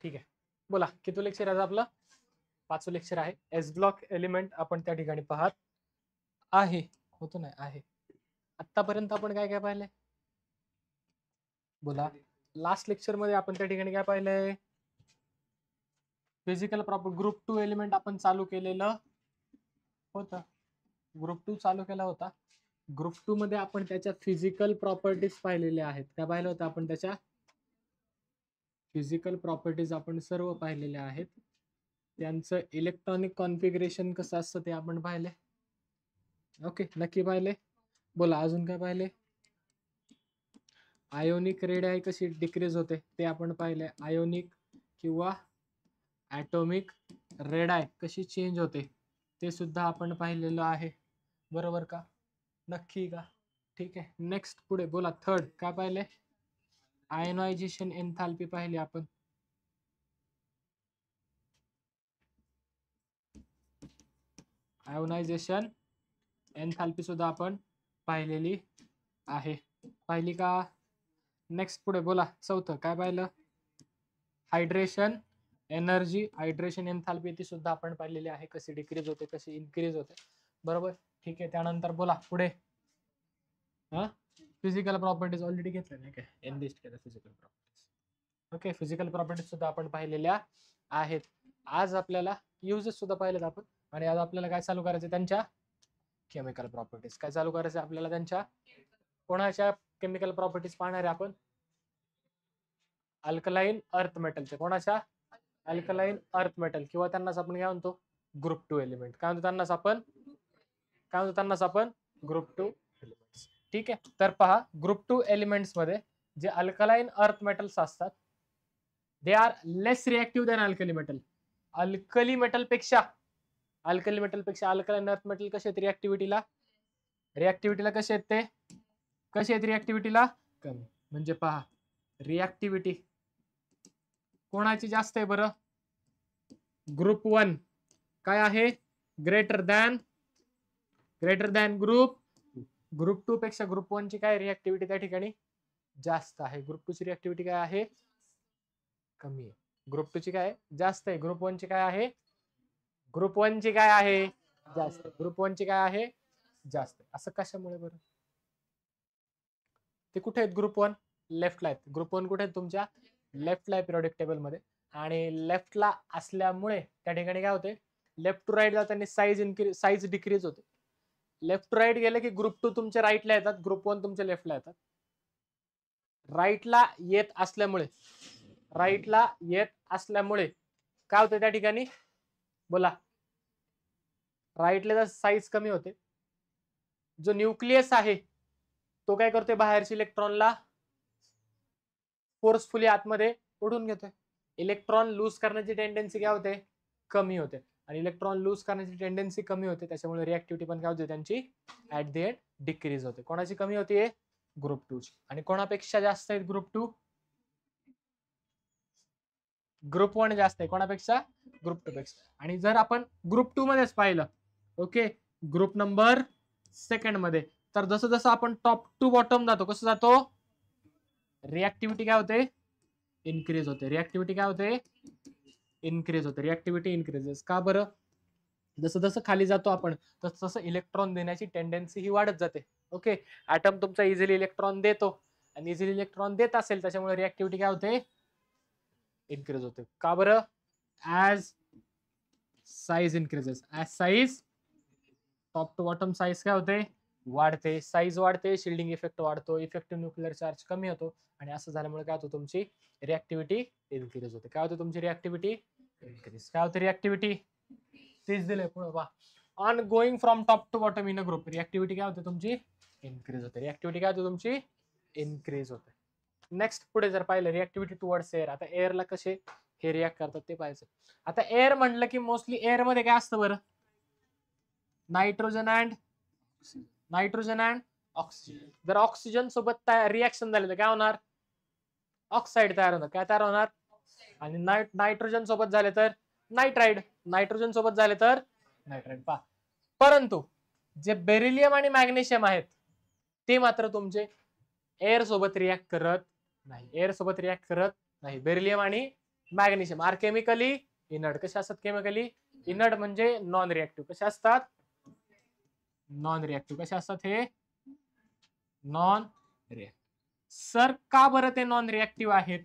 ठीक आहे, बोला किती लेक्चर आहे आपलं? 5वं लेक्चर आहे. एस ब्लॉक एलिमेंट आपण त्या ठिकाणी पाहत आहे. होतो नाही आहे. आतापर्यंत आपण काय काय पाहिलंय? बोला. लास्ट लेक्चर मध्ये आपण त्या ठिकाणी काय पाहिलंय? फिजिकल प्रॉपर्टी ग्रुप 2 एलिमेंट आपण चालू केलेलं होतं. ग्रुप 2 चालू केला होता. ग्रुप 2 मध्ये आपण त्याच्या फिजिकल प्रॉपर्टीज पाहिलेल्या आहेत. काय पाहिलं होतं आपण? त्याच्या फिजिकल प्रॉपर्टीज आपण सर्व पाहिलेल्या आहेत. त्यांचं इलेक्ट्रॉनिक कॉन्फिगरेशन कसं असतं ते आपण पाहिले. ओके, नक्की पाहिले. बोला अजून काय पाहिले? आयोनिक रेडियाई कशी डिक्रीज होते ते आपण पाहिले. आयोनिक किंवा ॲटॉमिक रेडाय कशी चेंज होते ते सुद्धा आपण पाहिलेलं आहे. बरोबर का? नक्की का? ठीक आहे. नेक्स्ट पुढे बोला. थर्ड काय पाहिले? आयनायझेशन एन्थाल्पी पाहिली आपण. आयोनायझेशन एन्थाल्पी सुद्धा आपण पाहिलेली आहे. पाहिली का? नेक्स्ट पुढे बोला. चौथं काय पाहिलं? हायड्रेशन एनर्जी, हायड्रेशन एन्थाल्पी ती सुद्धा आपण पाहिलेली आहे. कशी डिक्रीज होते, कशी इन्क्रीज होते. बरोबर, ठीक आहे. त्यानंतर बोला पुढे. फिजिकल प्रॉपर्टीज ऑलरेडी घेतल्या नाही काय? एनलिस्ट केलं physical properties. Okay, physical properties सुद्धा आपण पाहिलेल्या आहेत. आज आपल्याला युजेस सुद्धा पाहिलेत आपण. आणि आज आपल्याला काय चालू करायचं? त्यांच्या केमिकल प्रॉपर्टीज. काय चालू करायचं आपल्याला? त्यांच्या कोणाच्या केमिकल प्रॉपर्टीज पाहणार आहे आपण? अल्कलाइन अर्थ मेटलचे. कोणाच्या? अल्कलाइन अर्थ मेटल, किंवा त्यांनाच आपण काय म्हणतो? Group 2 element. काय म्हणतो त्यांनाच आपण? काय म्हणतो त्यांनाच आपण? Group 2 elements. ठीक आहे. तर पहा, ग्रुप 2 एलिमेंट्स मध्ये जे अल्कलाइन अर्थ मेटल्स असतात, they are less reactive than alkali metal. Alkali metal पेक्षा अल्कलाइन अर्थ मेटल कसे आहेत रिएक्टिव्हिटीला? कसे आहेत ते? कसे आहेत रिएक्टिव्हिटीला? कमी. म्हणजे पहा, रिएक्टिव्हिटी कोणाची जास्त आहे बरं? ग्रुप 1 काय आहे? ग्रेटर दॅन ग्रुप 2 पेक्षा ग्रुप 1 ची काय रिएक्टिव्हिटी त्या ठिकाणी जास्त आहे. ग्रुप 2 ची रिएक्टिव्हिटी काय आहे? कमी आहे. ग्रुप 2 ची काय जास्त आहे? ग्रुप 1 ची काय आहे? ग्रुप 1 ची काय आहे? जास्त. ग्रुप 1 ची काय आहे? जास्त. असं कशामुळे बरं? ते कुठे आहेत? ग्रुप 1 लेफ्टला आहेत. ग्रुप 1 कुठे आहेत? तुमच्या लेफ्टला आहे पिरियोडिक टेबल मध्ये. आणि लेफ्टला असल्यामुळे त्या ठिकाणी काय होते? लेफ्ट टू राईट जाताना साईज डिक्रीज होते. लेफ्ट टू राईट गेले की ग्रुप 2 तुमच्या राईटला येतात, ग्रुप 1 तुमच्या लेफ्टला येतात. राईटला येत असल्यामुळे काय होतं त्या ठिकाणी? बोला. राईटला साईज कमी होते. जो न्यूक्लियस आहे तो काय करतोय? बाहेरच्या इलेक्ट्रॉनला फोर्सफुली आतमध्ये ओढून घेतोय. इलेक्ट्रॉन लूज करण्याची टेंडन्सी काय होते? कमी होते. आणि इलेक्ट्रॉन लूज करण्याची टेंडन्सी कमी होते, त्याच्यामुळे रिएक्टिव्हिटी पण काय होते त्यांची? ऍट द एंड डिक्रीज होते. कोणाची कमी होते? ग्रुप 2 ची. आणि कोणापेक्षा जास्त आहे ग्रुप 2? ग्रुप 1 जास्त आहे. कोणापेक्षा? ग्रुप 2 पेक्षा. आणि जर आपण ग्रुप 2 मध्येच पाहिलं, ओके, ग्रुप नंबर 2 मध्ये, तर जसं जसं आपण टॉप टू बॉटम जातो, कसं जातो? रिएक्टिव्हिटी काय होते? इन्क्रीज होते. रिएक्टिव्हिटी काय होते? इन्क्रीज होते. रिएक्टिव्हिटी इन्क्रीजेस. का बरं? जसं जसं खाली जातो आपण तसं तसं इलेक्ट्रॉन देण्याची टेंडन्सी ही वाढत जाते. ओके, ऍटम तुमचा इझिली इलेक्ट्रॉन देतो, आणि इझिली इलेक्ट्रॉन देत असेल त्याच्यामुळे रिएक्टिव्हिटी काय होते? इन्क्रीज होते. का बरं? As size increases. As size top to bottom size काय होते? वाढते. साईज वाढते, शिल्डिंग इफेक्ट वाढतो, इफेक्टिव्ह न्यूक्लिअर चार्ज कमी होतो. आणि असं झाल्यामुळे काय होतं? तुमची रिएक्टिव्हिटी इन्क्रीज होते. काय होतं? तुमची रिएक्टिव्हिटी इन्क्रीज. काय होते? रिएक्टिव्हिटी तीच दिले पुढे बा. On going from top to bottom in a group, reactivity काय होते? तुमची इन्क्रीज होते. रिएक्टिव्हिटी काय होते? तुमची इन्क्रीज होते. नेक्स्ट पुढे जर पाहिलं, रिएक्टिव्हिटी टुवर्ड्स एअर. आता एअरला कसे हे रिॲक्ट करतात ते पाहायचं. आता एअर म्हटलं की मोस्टली एअर मध्ये काय असतं बरं? Nitrogen and oxygen. जर ऑक्सिजन सोबत रिॲक्शन झाले तर काय होणार? ऑक्साईड तयार होणार. काय तयार होणार? आणि नायट्रोजन सोबत झाले तर नायट्राइड. नायट्रोजन सोबत झाले तर नायट्राइड. पहा, परंतु जे बेरिलियम आणि मॅग्नेशियम आहेत ते मात्र तुमचे एअर सोबत रिॲक्ट करत नाही. बेरिलियम आणि मॅग्नेशियम आर केमिकली इनर्ट. कसे असतात केमिकली इनर्ट म्हणजे नॉन रिएक्टिव्ह. कसे असतात नॉन रिएक्टिव्ह. कसे असतात हे नॉन रिएक्टिव्ह. सर का बरं ते नॉन रिएक्टिव्ह आहेत?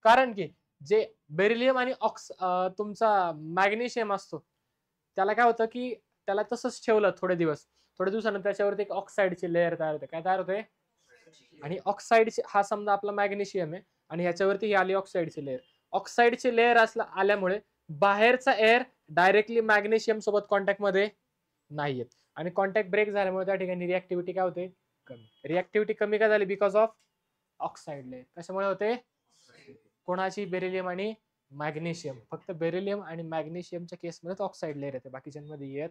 कारण की जे बेरिलियम आणि तुमचा मॅग्नेशियम असतो त्याला काय होतं की त्याला तसंच ठेवलं थोडे दिवसानंतर त्याच्यावरती एक ऑक्साईडची लेअर तयार होते. काय तयार होते? आणि ऑक्साईड हा समजा आपला मॅग्नेशियम आहे आणि ह्याच्यावरती ही आली ऑक्साईडची लेअर. ऑक्साईडची लेअर आल्यामुळे बाहेरचा एअर डायरेक्टली मॅग्नेशियम सोबत कॉन्टॅक्ट मध्ये नाही येत आणि कॉन्टॅक्ट ब्रेक झाल्यामुळे त्या ठिकाणी रिएक्टिव्हिटी काय होते? कमी. रिएक्टिव्हिटी कमी का झाली? Because of oxide layer. कशामुळे होते? कोणाची? बेरिलियम आणि मॅग्नेशियम. फक्त बेरिलियम आणि मॅग्नेशियमच्या केसमध्येच ऑक्साईड लेअर येते, बाकीच्यांमध्ये येत.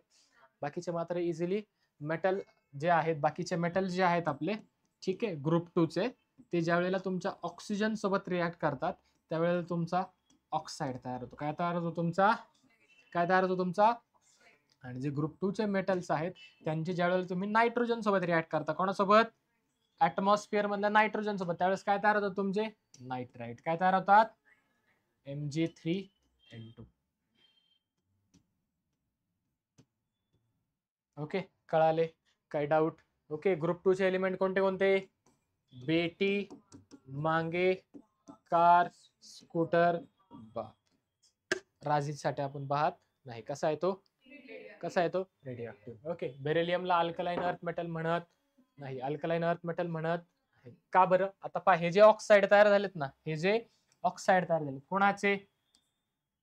बाकीचे मात्र इझिली मेटल जे आहेत, बाकीचे मेटल जे आहेत आपले, ठीक आहे, ग्रुप 2 चे, ते ज्या वेळेला तुमच्या ऑक्सिजन सोबत रिॲक्ट करतात त्यावेळेला तुमचा ऑक्साईड तयार होतो. काय तयार होतो? तुमचा आणि जे ग्रुप 2 चे मेटल्स आहेत त्यांचे ज्या वेळेला तुम्ही नायट्रोजन सोबत रिॲक्ट करता, कोणासोबत? ऍटमॉस्फिअर मधल्या नायट्रोजन सोबत, त्यावेळेस काय तयार होतं? तुमचे नायट्राइट. काय तयार होतात? Mg3N2. ओके, कळाले? काय डाऊट? ओके, ग्रुप 2 चे एलिमेंट कोणते कोणते? बेटी, मांगे, कार, स्कूटर, राजीसाठी आपण पाहत नाही. कसा आहे तो? Radio active. ओके, बेरिलियमला अल्कलाइन अर्थ मेटल म्हणत नाही. अल्कलाइन अर्थ मेटल म्हणत नाही. का बरं? आता पहा, हे जे ऑक्साईड तयार झालेत ना, हे जे ऑक्साईड तयार झाले कोणाचे?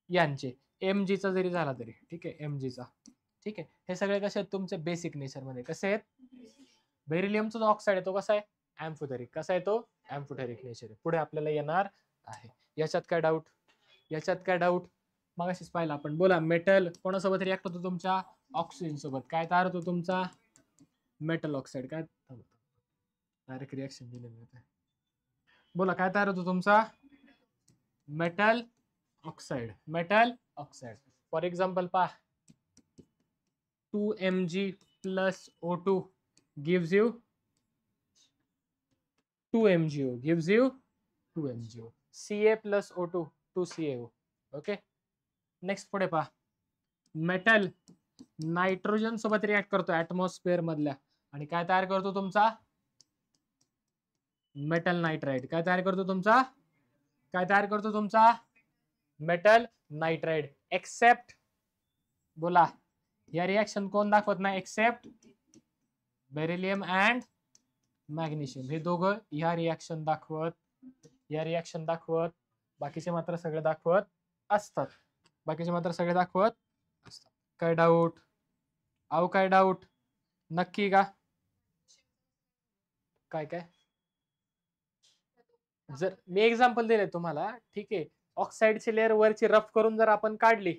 यांचे. Mgचा जरी झाला तरी, ठीक आहे, Mgचा, ठीक आहे. हे सगळे कसे आहेत? तुमचे बेसिक नेचर मध्ये. कसे आहेत? बेरिलियमचा जो ऑक्साईड आहे तो कसा आहे? एम्फोटेरिक. कसा आहे तो? एम्फोटेरिक नेचर आहे. पुढे आपल्याला येणार आहे. याच्यात काय डाऊट? मग अशीच पाहिलं आपण. बोला, मेटल कोणासोबत रिॲक्ट होतो? तुमच्या ऑक्सिजन सोबत. काय तयार होतो? तुमचा मेटल ऑक्साईड. काय डायरेक्ट रिॲक्शन दिलेलं. बोला, काय तयार होतो? तुमचा मेटल ऑक्साईड. फॉर एक्झाम्पल पहा, 2Mg plus O2 gives you 2MgO. Ca plus O2 2CaO. Okay, next पुढे पहा, मेटल नायट्रोजन सोबत रिॲक्ट करतो ऍटमॉस्फिअर मधल्या आणि काय तयार करतो? तुमचा मेटल नायट्राइड. काय तयार करतो? तुमचा मेटल नायट्राइड. एक्सेप्ट, बोला, या रिएक्शन कोण दाखवत नाही? Except beryllium and magnesium. हे दोघं या रिएक्शन दाखवत, बाकीचे मात्र सगळे दाखवत असतात. काय डाऊट? काय डाऊट? नक्की का? काय जर मी एक्झाम्पल दिले तुम्हाला, ठीक आहे, ऑक्साईडची लेअर वरची रफ करून जर आपण काढली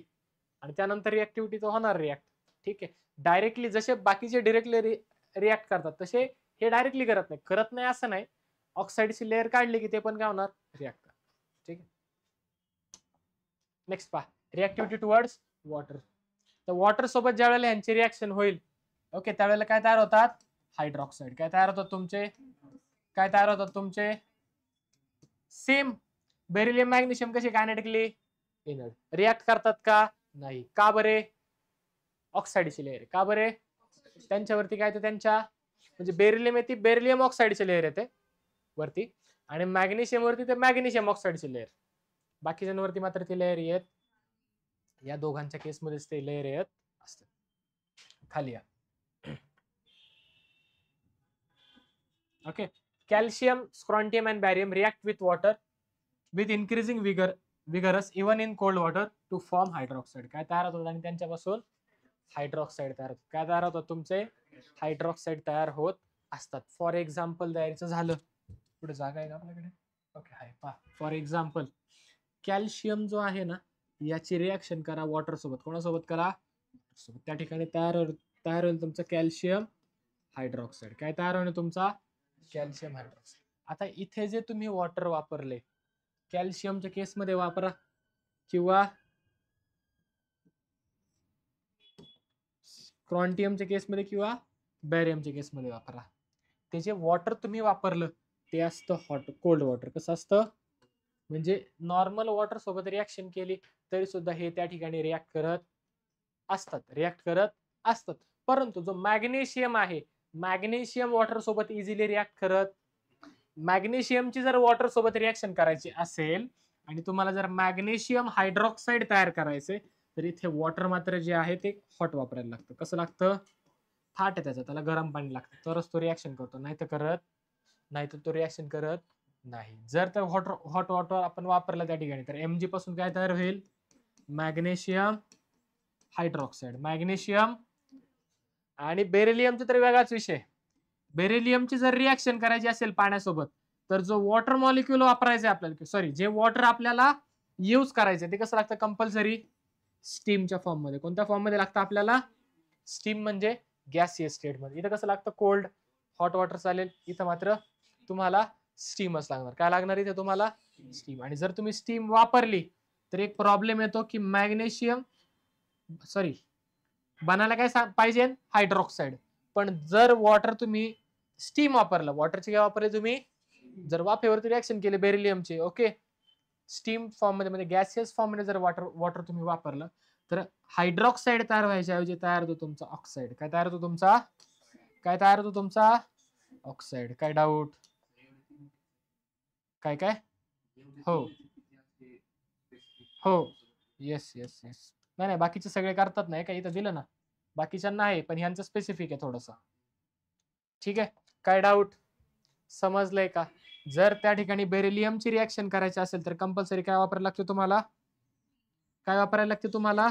आणि त्यानंतर रिएक्टिव्हिटी तर होणार रिॲक्ट, ठीक आहे. डायरेक्टली जसे बाकीचे डायरेक्टली रिॲक्ट करतात तसे हे डायरेक्टली करत नाही असं नाही. ऑक्साईडची लेअर काढली की ते पण काय होणार? रिॲक्ट करतात. ठीक आहे. नेक्स्ट पहा, रिॲक्टिव्हिटी टुवर्ड्स वॉटर. तर वॉटर सोबत ज्या वेळेला यांची रिॲक्शन होईल, ओके, त्यावेळेला काय तयार होतात? हायड्रॉक्साईड. काय तयार होतात तुमचे? सेम बेरिलियम मॅग्नेशियम कसे कायनेटिकली इनर्ट. रिॲक्ट करतात का? नाही. का बरे? ऑक्साईडची लेअर. का बरे? त्यांच्यावरती काय, त्यांच्या म्हणजे बेरिलियम येते, बेरिलियम ऑक्साईडची लेअर येते वरती, आणि मॅग्नेशियम वरती ते मॅग्नेशियम ऑक्साईडची लेअर. बाकीच्यांवरती मात्र ती लेअर येत, या दोघांच्या केसमध्येच ते लेअर येत असते. खाली या. Okay, calcium, strontium and barium react with water with increasing vigorous even in cold water to form hydroxide. काय तयार होतात? आणि त्यांच्यापासून हायड्रॉक्साईड तयार होतात. काय तयार होतात? तुमचे हायड्रॉक्साईड तयार होत असतात. फॉर एक्झाम्पल द्यायचं झालं, पुढे जागा आहे का आपल्याकडे? ओके, हाय पहा. फॉर एक्झाम्पल, कॅल्शियम जो आहे ना, याची रिॲक्शन करा वॉटर सोबत. कोणासोबत करा? त्या ठिकाणी तयार होईल तुमचं कॅल्शियम हायड्रॉक्साईड. काय तयार होईल? तुमचा कॅल्शियम हायड्रॉक्साईड. आता इथे जे तुम्ही वॉटर वापरले, कॅल्शियमच्या केसमध्ये वापरा किंवा स्ट्रॉन्टियमच्या केसमध्ये किंवा बॅरियमच्या केसमध्ये वापरा. ते जे वॉटर तुम्ही वापरलं ते असतं कोल्ड वॉटर. कसं असतं? म्हणजे नॉर्मल वॉटर सोबत रिॲक्शन केली तरी सुद्धा हे त्या ठिकाणी रिॲक्ट करत असतात. परंतु जो मॅग्नेशियम आहे, मॅग्नेशियम वॉटर सोबत इझिली रिॲक्ट करत, मॅग्नेशियमची जर वॉटर सोबत रिॲक्शन करायची असेल आणि तुम्हाला जर मॅग्नेशियम हायड्रॉक्साईड तयार करायचे तर इथे वॉटर मात्र जे आहे ते हॉट वापरायला लागतं. कसं लागतं? थाट आहे त्याला गरम पाणी लागतं तरच तो रिॲक्शन करतो, नाही तर तो रिॲक्शन करत नाही. जर तर हॉट वॉटर आपण वापरलं त्या ठिकाणी तर Mg पासून काय तयार होईल? Magnesium hydroxide. मॅग्नेशियम आणि बेरिलियमचा तर वेगळाच विषय. बेरिलियमची जर रिॲक्शन करायची असेल पाण्यासोबत तर जो वॉटर मॉलिक्यूल वापरायचं आपल्याला, सॉरी जे वॉटर आपल्याला यूज करायचं ते कसं लागतं? कंपल्सरी स्टीमच्या फॉर्म मध्ये. कोणत्या फॉर्म मध्ये लागतं आपल्याला? स्टीम म्हणजे गॅसियस स्टेट मध्ये. इथं कसं लागतं? कोल्ड हॉट वॉटर चालेल, इथं मात्र तुम्हाला स्टीमच लागणार. काय लागणार इथे तुम्हाला? स्टीम. आणि जर तुम्ही स्टीम वापरली तर एक प्रॉब्लेम येतो की मॅग्नेशियम सॉरी बनायला काय पाहिजे? हायड्रॉक्साईड. पण जर वॉटर तुम्ही स्टीम वापरलं, वॉटरचे काय वापरले तुम्ही? जर वाफेवरती रिॲक्शन केले बेरिलियमचे, ओके, स्टीम फॉर्म मध्ये म्हणजे गॅसियस फॉर्म मध्ये जर वॉटर तुम्ही वापरलं तर हायड्रॉक्साईड तयार व्हायच्या ऐवजी तयार होतो तुमचा ऑक्साईड. काय तयार होतो तुमचा? ऑक्साईड. काय डाऊट? काय काय? हो हो, येस येस येस. नाही बाकीचे सगळे करतात, नाही का? इथं दिलं ना, बाकीच्यांना आहे पण ह्यांचं स्पेसिफिक आहे थोडस. ठीक आहे, काय डाऊट? समजलंय का? जर त्या ठिकाणी बेरिलियमची रिॲक्शन करायची असेल तर कंपल्सरी काय वापरायला लागते तुम्हाला?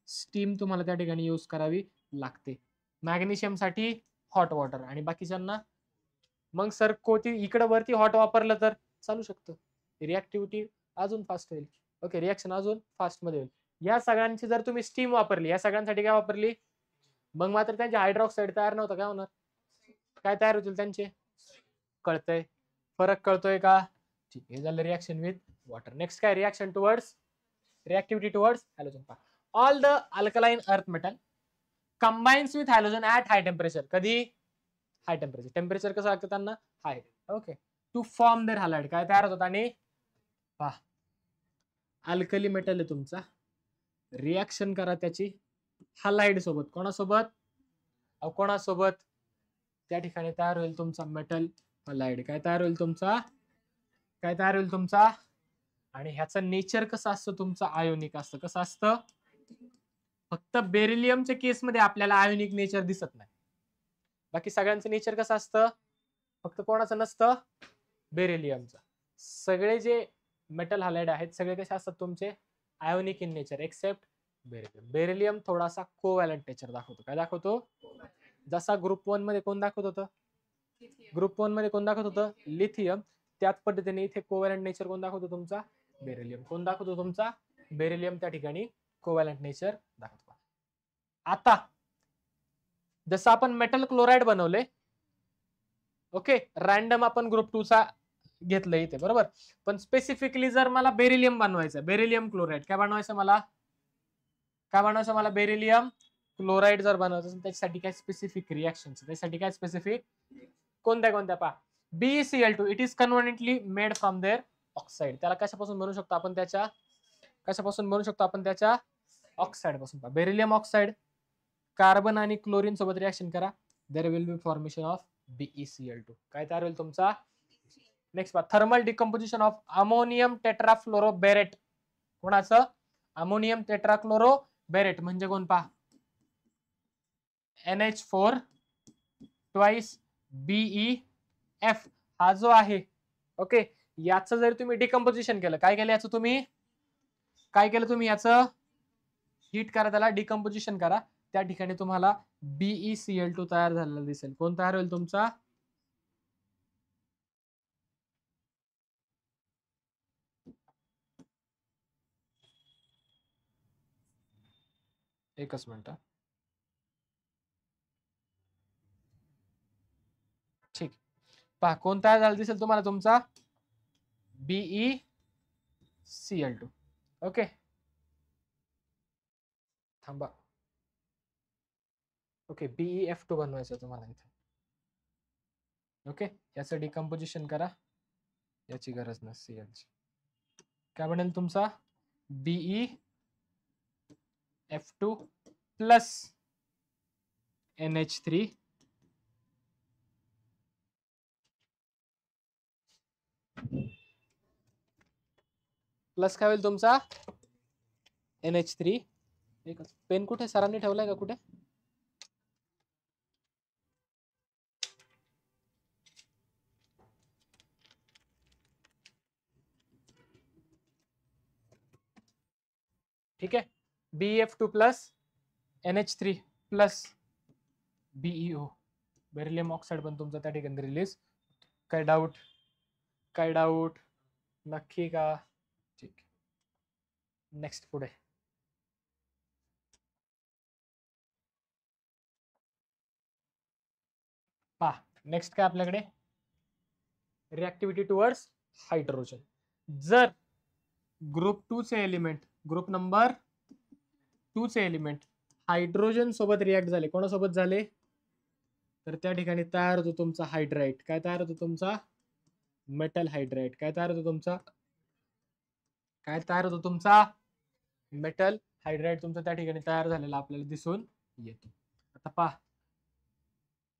स्टीम तुम्हाला त्या ठिकाणी यूज करावी लागते. मॅग्नेशियम साठी हॉट वॉटर आणि बाकीच्यांना मग सर कोणती इकडे वरती हॉट वापरलं तर चालू शकतं, रिॲक्टिव्हिटी अजून फास्ट होईल. ओके, रिॲक्शन अजून फास्ट मध्ये होईल. या सगळ्यांची जर तुम्ही स्टीम वापरली, या सगळ्यांसाठी काय वापरली, मग मात्र त्यांचे हायड्रॉक्साईड तयार नव्हतं. काय होणार? काय तयार होतील त्यांचे? कळतंय? फरक कळतोय का? ठीक आहे, झालं रिॲक्शन विथ वॉटर. नेक्स्ट काय? Reaction towards reactivity towards halogen. All the alkaline earth metal combines with halogen at high temperature. कधी? High temperature. टेम्परेचर कसं लागतं त्यांना? High. Okay, to form their halide. काय तयार होतात? आणि पहा, अल्कली मेटल आहे तुमचा, रिॲक्शन करा त्याची हॅलाइड सोबत. कोणासोबत? कोणासोबत? त्या ठिकाणी तयार होईल तुमचा मेटल हॅलाइड. काय तयार होईल तुमचा? आणि ह्याचं नेचर कसं असतं? तुमचं आयोनिक असतं. कसं असतं? फक्त बेरिलियमच्या केसमध्ये आपल्याला आयोनिक नेचर दिसत नाही, बाकी सगळ्यांचं नेचर कसं असतं? फक्त कोणाचं नसतं? बेरिलियमचं. सगळे जे मेटल हॅलाइड आहेत सगळे कसे असतात तुमचे? Ionic in nature except beryllium. Beryllium थोडासा कोव्हॅलंट नेचर दाखवतो. काय दाखवतो? जसा ग्रुप 1 मध्ये कोण दाखवत होतं? लिथियम. त्याच पद्धतीने इथे कोव्हॅलंट नेचर कोण दाखवतो तुमचा? बेरिलियम. कोण दाखवतो तुमचा? बेरिलियम त्या ठिकाणी कोव्हॅलंट नेचर दाखवतो. आता जसं आपण मेटल क्लोराइड बनवले, ओके, रॅन्डम आपण ग्रुप 2 चा घेतलं इथे, बरोबर. पण स्पेसिफिकली जर मला बेरिलियम बनवायचं, बेरिलियम क्लोराइड काय बनवायचं मला? बेरिलियम क्लोराइड जर बनवायचं असेल त्याच्यासाठी काय स्पेसिफिक रिॲक्शन? त्यासाठी काय स्पेसिफिक? कोणत्या पहा, BeCl2 it is conveniently made from their oxide. त्याला कशापासून बनवू शकतो आपण? त्याच्या ऑक्साइड पासून. बेरिलियम ऑक्साइड कार्बन आणि क्लोरीन सोबत रिॲक्शन करा, there will be formation of BeCl2. काय तयार होईल तुमचा? नेक्स्ट पहा, thermal decomposition of ammonium tetrafluoroborate. कोणाचं? अमोनियम टेट्राक्लोरोबेरेट म्हणजे कोण? पहा, NH4 ट्वाइस BeF हा जो आहे, ओके, याचं जर तुम्ही डिकम्पोजिशन केलं, काय केलं याचं तुम्ही? याचं हीट करा, त्याला डिकम्पोजिशन करा, त्या ठिकाणी तुम्हाला BeCl2 तयार झालेला दिसेल. कोण तयार होईल तुमचा? एकच मिनिट. ठीक, पहा कोण तयार झाला दिसेल तुम्हाला? तुमचा BeCl2. ओके, थांबा. ओके, BeF2 बनवायचं तुम्हाला इथे. ओके, याचं डिकम्पोजिशन करा, याची गरज नसते यांची. काय बनेल तुमचा BeF2 प्लस NH3 प्लस काय होईल तुमचा NH3. एकच पेन कुठे सरांनी ठेवलाय का कुठे? ठीक आहे. BeF2 plus NH3 plus BeO beryllium oxide पण तुमचा त्या ठिकाणी रिलीज. काय डाऊट? काय डाऊट? नक्की का? ठीक. नेक्स्ट पुढे पहा. नेक्स्ट काय आपल्याकडे रिएक्टिव्हिटी टुवर्ड्स हायड्रोजन. जर ग्रुप 2 चे एलिमेंट, ग्रुप नंबर 2 चे एलिमेंट हायड्रोजन सोबत रिॲक्ट झाले, कोणासोबत झाले? तर त्या ठिकाणी तयार होतो तुमचा हायड्राइट. काय तयार होतो तुमचा? मेटल हायड्राइट. काय तयार होतो तुमचा? काय तयार होतो तुमचा? मेटल हायड्राइड तुमचा त्या ठिकाणी तयार झालेला आपल्याला दिसून येतो. आता पहा,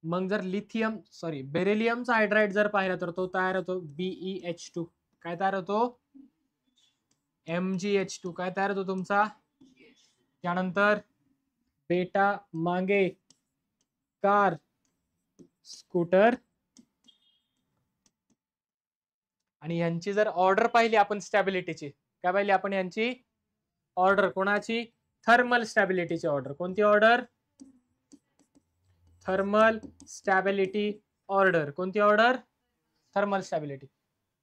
मग जर लिथियम सॉरी बेरिलियमचा हायड्राइड जर पाहिला तर तो तयार होतो BeH2. काय तयार होतो? MgH2. काय तयार होतो तुमचा? त्यानंतर बेटा मागे कार स्कूटर. आणि यांची जर ऑर्डर पाहिली आपण स्टॅबिलिटीची, काय पाहिली आपण यांची ऑर्डर? कोणाची? थर्मल स्टॅबिलिटीची ऑर्डर. कोणती ऑर्डर? Thermal stability order. कोणती ऑर्डर? Thermal stability.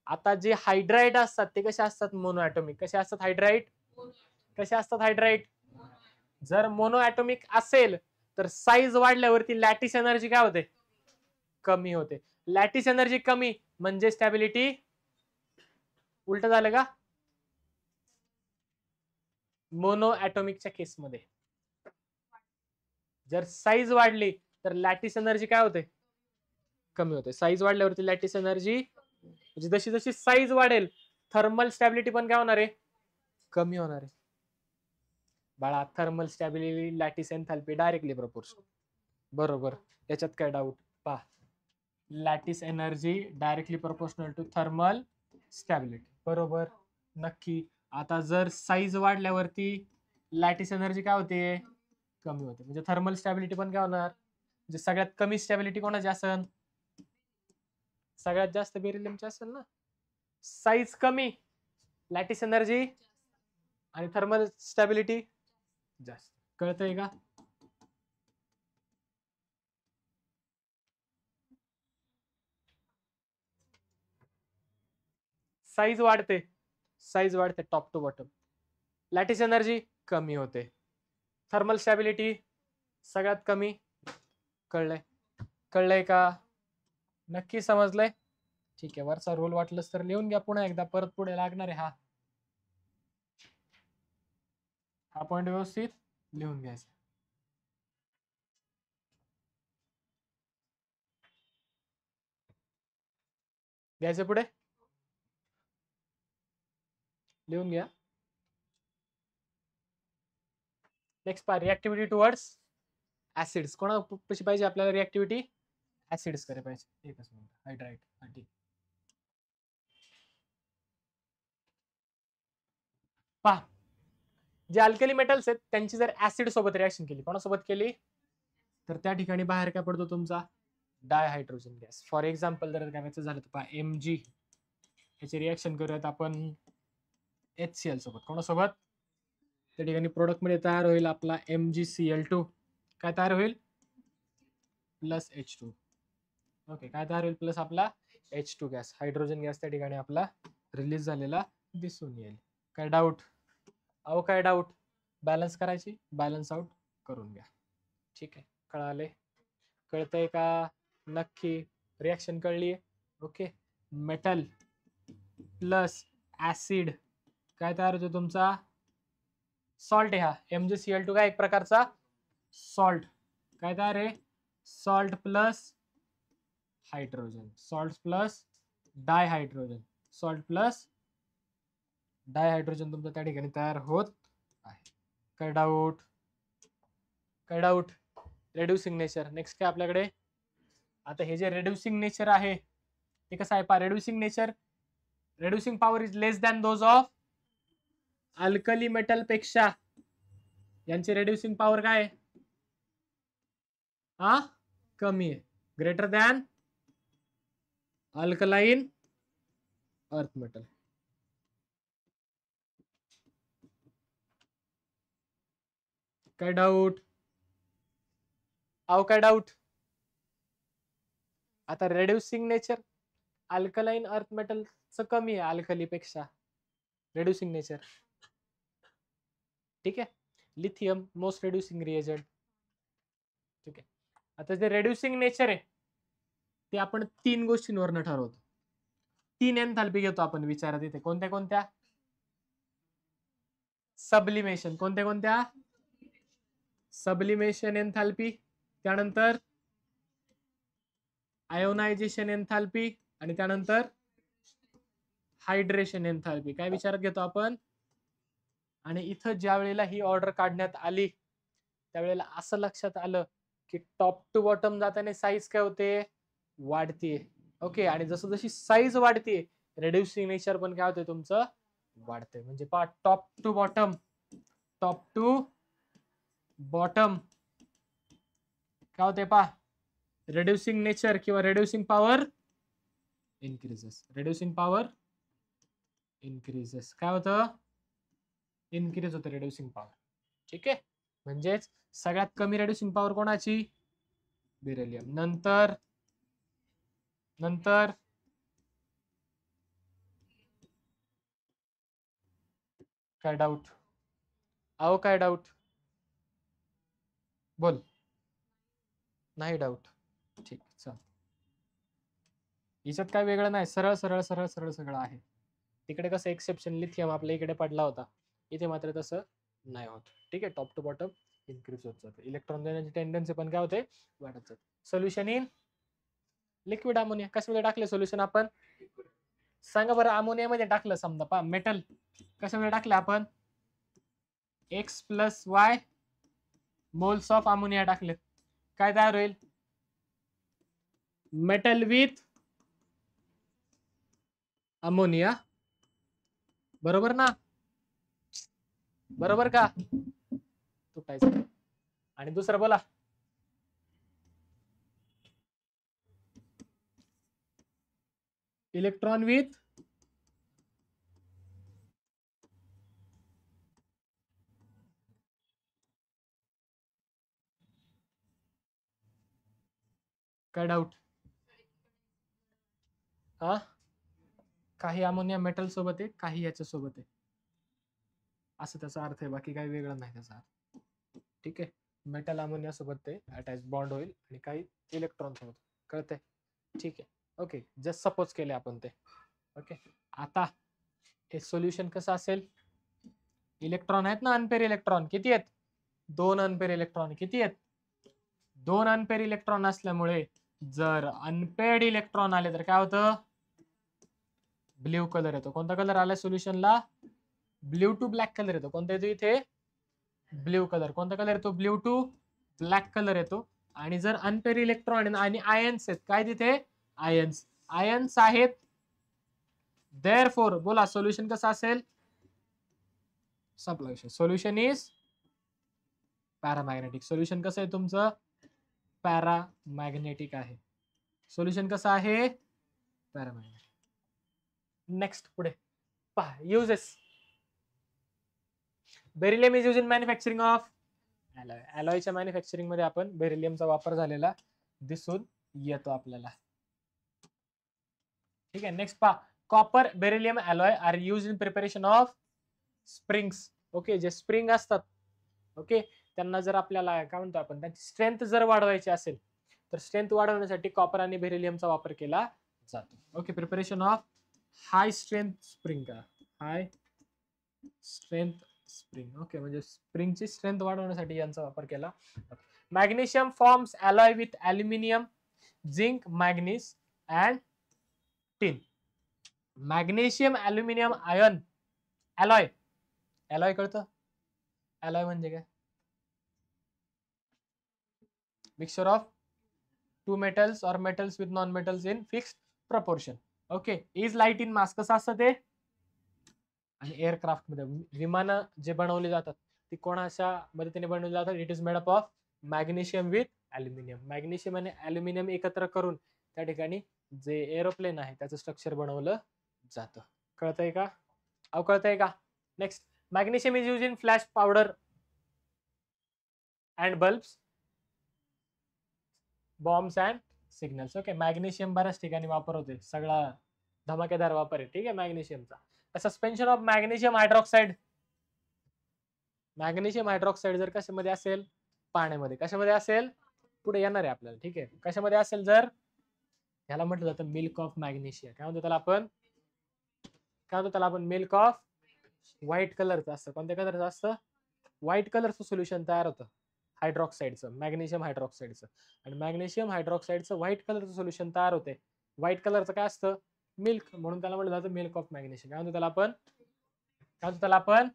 आता जे हायड्राइड असतात ते कसे असतात? Mono atomic. कसे असतात हायड्राइड? कसे असतात हायड्राइड? जर मोनो ॲटॉमिक असेल तर साईज वाढल्यावरती लॅटिस एनर्जी काय होते? कमी होते. लॅटिस एनर्जी कमी म्हणजे स्टॅबिलिटी उलट झालं का? मोनो ॲटॉमिकच्या केसमध्ये जर साईज वाढली तर लॅटिस एनर्जी काय होते? कमी होते. साईज वाढल्यावरती लॅटिस एनर्जी म्हणजे जशी जशी साईज वाढेल थर्मल स्टॅबिलिटी पण काय होणार आहे? कमी होणार आहे. बाळा, thermal stability lattice enthalpy directly proportional. बरोबर. याच्यात काय डाऊट? पहा, lattice energy directly proportional to thermal stability. बरोबर. नक्की. आता जर साईज वाढल्यावरती लॅटिस एनर्जी काय होते? कमी होते. म्हणजे थर्मल स्टॅबिलिटी पण काय होणार? म्हणजे सगळ्यात कमी स्टॅबिलिटी कोणाची असेल? सगळ्यात जास्त बेरिलियमची असेल ना. साईज कमी, लॅटिस एनर्जी आणि थर्मल स्टॅबिलिटी जास्त. कळतंय का? साईज वाढते, साईज वाढते top to bottom. Lattice energy कमी होते. थर्मल स्टॅबिलिटी सगळ्यात कमी. कळलंय? कळलंय का? नक्की समजलंय? ठीक आहे. वरचा रोल वाटलंच तर लिहून घ्या पुन्हा एकदा, परत पुढे लागणार आहे. हा पॉइंट व्यवस्थित लिहून घ्यायचा. घ्यायचं पुढे लिहून घ्या. नेक्स्ट पहा, रिएक्टिव्हिटी टुवर्ड्स ऍसिड्स. कोणापाशी पाहिजे आपल्याला रिएक्टिव्हिटी? ऍसिड्स कडे पाहिजे. एकच मिनिट. हायड्राइड. ठीक. पहा, जे अल्कली मेटल्स आहेत त्यांची जर ऍसिड सोबत रिएक्शन केली, कोणासोबत केली? तर त्या ठिकाणी बाहेर काय पडतो तुमचा? डायहायड्रोजन गॅस. फॉर एक्झाम्पल जर करायचं झालं तर पहा, Mg याची रिएक्शन करूयात आपण HCl सोबत. कोणासोबत? त्या ठिकाणी प्रोडक्ट मध्ये तयार होईल आपला MgCl2. काय तयार होईल? Plus H2. ओके. काय तयार होईल? प्लस आपला H2 गॅस. हायड्रोजन गॅस त्या ठिकाणी आपला रिलीज झालेला दिसून येईल. काय डाऊट? अहो काय डाऊट? बॅलन्स करायची, बॅलन्स आउट करून घ्या. ठीक आहे. कळाले? कळतंय का? नक्की. रिएक्शन कळली? ओके. मेटल प्लस ऍसिड काय तयार होतो तुमचा? सॉल्ट आहे. हा MgCl2 काय एक प्रकारचा सॉल्ट. काय तयार आहे? Salt plus hydrogen. Salt plus dihydrogen. Salt plus dihydrogen तुमचं त्या ठिकाणी तयार होत आहे. काय डाऊट? काय डाऊट? Reducing nature. नेक्स्ट काय आपल्याकडे? आता हे जे रेड्युसिंग नेचर आहे ते कसं आहे पहा. Reducing nature, reducing power is less than those of alkali metal पेक्षा यांची रेड्युसिंग पॉवर काय आहे? हा, कमी आहे. Greater than alkaline earth metal. काय डाऊट? काय डाऊट? आता रेड्युसिंग नेचर अल्कलाइन अर्थ मेटलचं कमी आहे अल्कली पेक्षा रेड्युसिंग नेचर. ठीक आहे. Lithium most reducing reagent. ठीक आहे. आता जे रेड्युसिंग नेचर आहे ते आपण 3 गोष्टींवरनं ठरवतो. 3 एन्थाल्पी घेतो आपण विचारात इथे. कोणत्या कोणत्या? सबलिमेशन. कोणत्या कोणत्या? सबलिमेशन एन्थाल्पी, त्यानंतर आयोनायझेशन एन्थाल्पी आणि त्यानंतर हायड्रेशन एन्थाल्पी. काय विचारात घेतो आपण? आणि इथं ज्या वेळेला ही ऑर्डर काढण्यात आली त्यावेळेला असं लक्षात आलं की टॉप टू बॉटम जाताना साईज काय होते? वाढतीये. ओके. आणि जसं जशी साईज वाढते रेड्युसिंग नेचर पण काय होते तुमचं? वाढते. म्हणजे पहा top to bottom, top to bottom काय होते पहा? रेड्युसिंग नेचर किंवा reducing power increases. Reducing power increases. काय होतं? इन्क्रीज होतं रेड्युसिंग पॉवर. ठीक आहे. म्हणजेच सगळ्यात कमी रेड्युसिंग पॉवर कोणाची? बेरिलियम. नंतर नंतर काय डाऊट? काय डाऊट? बोल. नाही डाऊट. ठीक. चल, याच्यात काय वेगळं नाही. सरळ सरळ सरळ सरळ सगळं आहे. तिकडे कसं एक्सेप्शन लिथियम आपल्या इकडे पडला होता, इथे मात्र तसं नाही होत. ठीक आहे. टॉप टू बॉटम इन्क्रीज होत जाते. इलेक्ट्रॉन देण्याची टेंडन्सी पण काय होते? वाढत जाते. Solution in liquid ammonia. कशामध्ये टाकले सोल्युशन आपण? सांगा बरं. अमोनिया मध्ये टाकलं समजा पहा मेटल. कशामध्ये टाकलं आपण? X+Y मोल्स ऑफ अमोनिया टाकले. काय तयार होईल? Metal with ammonia. बरोबर ना? बरोबर का? तुटायचं. आणि दुसरं बोला. इलेक्ट्रॉन विथ काय डाऊट? हा, काही अमोनिया मेटल सोबत आहे, काही याच्या सोबत आहे, असं त्याचा अर्थ आहे. बाकी काही वेगळं नाही त्याचा अर्थ. ठीक आहे. मेटल अमोनिया सोबत ते अटॅच बॉन्ड होईल आणि काही इलेक्ट्रॉन सोबत. कळतंय? ठीक आहे. ओके. जस्ट सपोज केले आपण ते. ओके. आता हे सोल्युशन कसं असेल? इलेक्ट्रॉन आहेत ना, अनपेअर इलेक्ट्रॉन किती आहेत? 2 अनपेअर इलेक्ट्रॉन. किती आहेत? 2 अनपेअर इलेक्ट्रॉन असल्यामुळे जर अनपेअर्ड इलेक्ट्रॉन आले तर काय होतं? ब्ल्यू कलर येतो. कोणता कलर आला सोल्युशनला? ब्ल्यू टू ब्लॅक कलर येतो. कोणता येतो इथे? Blue colour. कोणता कलर येतो? ब्ल्यू टू ब्लॅक कलर येतो. आणि जर अनपेअर इलेक्ट्रॉन आणि आयन्स आहेत, काय तिथे? आयन्स. आयन्स आहेत. देअरफॉर बोला सोल्युशन कसं असेल? संपला विषय. Solution is paramagnetic. सोल्युशन कसं आहे तुमचं? पॅरामॅग्नेटिक आहे. सोल्युशन कसं आहे? पॅरामॅग्नेटिक. नेक्स्ट पुढे पहा. Uses. Beryllium is use in manufacturing of alloy. अलॉयच्या मॅन्युफॅक्चरिंग मध्ये आपण बेरिलियमचा वापर झालेला दिसून येतो आपल्याला. ठीक आहे. नेक्स्ट पहा. Copper beryllium alloy are use in preparation of springs. Okay. जे स्प्रिंग असतात, ओके, त्यांना जर आपल्याला काय म्हणतो आपण, त्यांची स्ट्रेंथ जर वाढवायची असेल तर स्ट्रेंथ वाढवण्यासाठी कॉपर आणि बेरिलियमचा वापर केला जातो. Okay. Preparation of high strength spring का हाय स्ट्रेंथ स्प्रिंग. ओके. म्हणजे स्प्रिंगची स्ट्रेंथ वाढवण्यासाठी यांचा वापर केला. Magnesium forms alloy with aluminium, zinc, manganese and tin. Magnesium aluminium ion alloy. Alloy कळतं? अलॉय म्हणजे काय? मिक्सचर ऑफ टू मेटल्स और metals with non metals in fixed proportion. Okay. Is light in mass. कसं असतं ते? आणि aircraft मध्ये विमानं जे बनवली जातात ती कोणाच्या मदतीने बनवली जातात? It is made up of magnesium with aluminium. Magnesium आणि अल्युमिनियम एकत्र करून त्या ठिकाणी जे एरोप्लेन आहे त्याचं स्ट्रक्चर बनवलं जातं. कळतंय का? कळतंय का? Next, magnesium is use in flash powder and bulbs, bombs and signals. Okay. Magnesium बऱ्याच ठिकाणी वापर होते, सगळा धमाकेदार वापर आहे. ठीक आहे मॅग्नेशियमचा. Suspension of magnesium hydroxide. Magnesium hydroxide जर कशामध्ये असेल? पाण्यामध्ये. कशामध्ये असेल? पुढे येणार आहे आपल्याला. ठीक आहे. कशामध्ये असेल? जर ह्याला म्हटलं जातं मिल्क ऑफ मॅग्नेशिया. काय म्हणतो त्याला आपण? मिल्क ऑफ व्हाईट कलरचं असतं. कोणत्या कलरचं असतं? व्हाईट कलरचं सोल्युशन तयार होतं हायड्रॉक्साईडचं, मॅग्नेशियम हायड्रॉक्साईडचं. आणि मॅग्नेशियम हायड्रॉक्साईडचं व्हाईट कलरचं सोल्युशन तयार होते. व्हाईट कलरचं काय असतं? मिल्क. म्हणून त्याला म्हटलं जातं मिल्क ऑफ मॅग्नेशियम. काय म्हणतो त्याला आपण?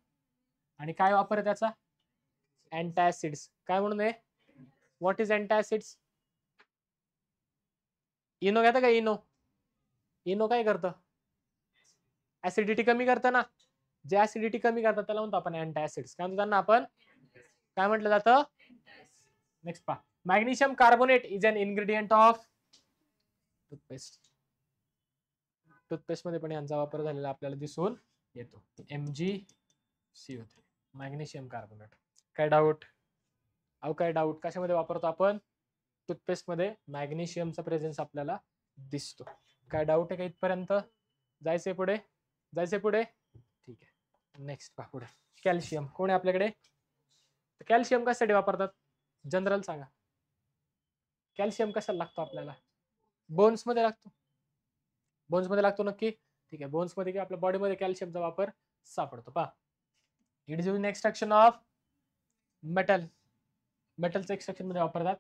आणि काय वापर आहे त्याचा? अँटासिड्स. काय म्हणून आहे? What is अँटासिड्स? इनो घेता का? इनो काय करतं? ऍसिडिटी कमी करतं ना. जे ऍसिडिटी कमी करतात त्याला म्हणतो आपण अँटासिड्स. काय म्हणतो त्यांना आपण? काय म्हटलं जातं? नेक्स्ट पहा. Magnesium carbonate is an ingredient of toothpaste. Toothpaste मध्ये पण यांचा वापर झालेला आपल्याला दिसून येतो. MgCO3, magnesium carbonate. काय डाऊट? काय डाऊट? कशामध्ये वापरतो आपण? टूथपेस्ट मध्ये मॅग्नेशियमचा प्रेझेन्स आपल्याला दिसतो. काय डाऊट आहे का इथपर्यंत? जायचंय पुढे? ठीक आहे. नेक्स्ट पहा पुढे. कॅल्शियम. कोण आहे आपल्याकडे? कॅल्शियम कशासाठी वापरतात? जनरल सांगा. कॅल्शियम कशाला लागतो आपल्याला? बोन्स मध्ये लागतो नक्की. ठीक आहे. बोन्स मध्ये किंवा आपल्या बॉडीमध्ये कॅल्शियमचा वापर सापडतो. पहा, it is use in extraction of metal. मेटलचं एक्सट्रॅक्शन मध्ये वापरतात.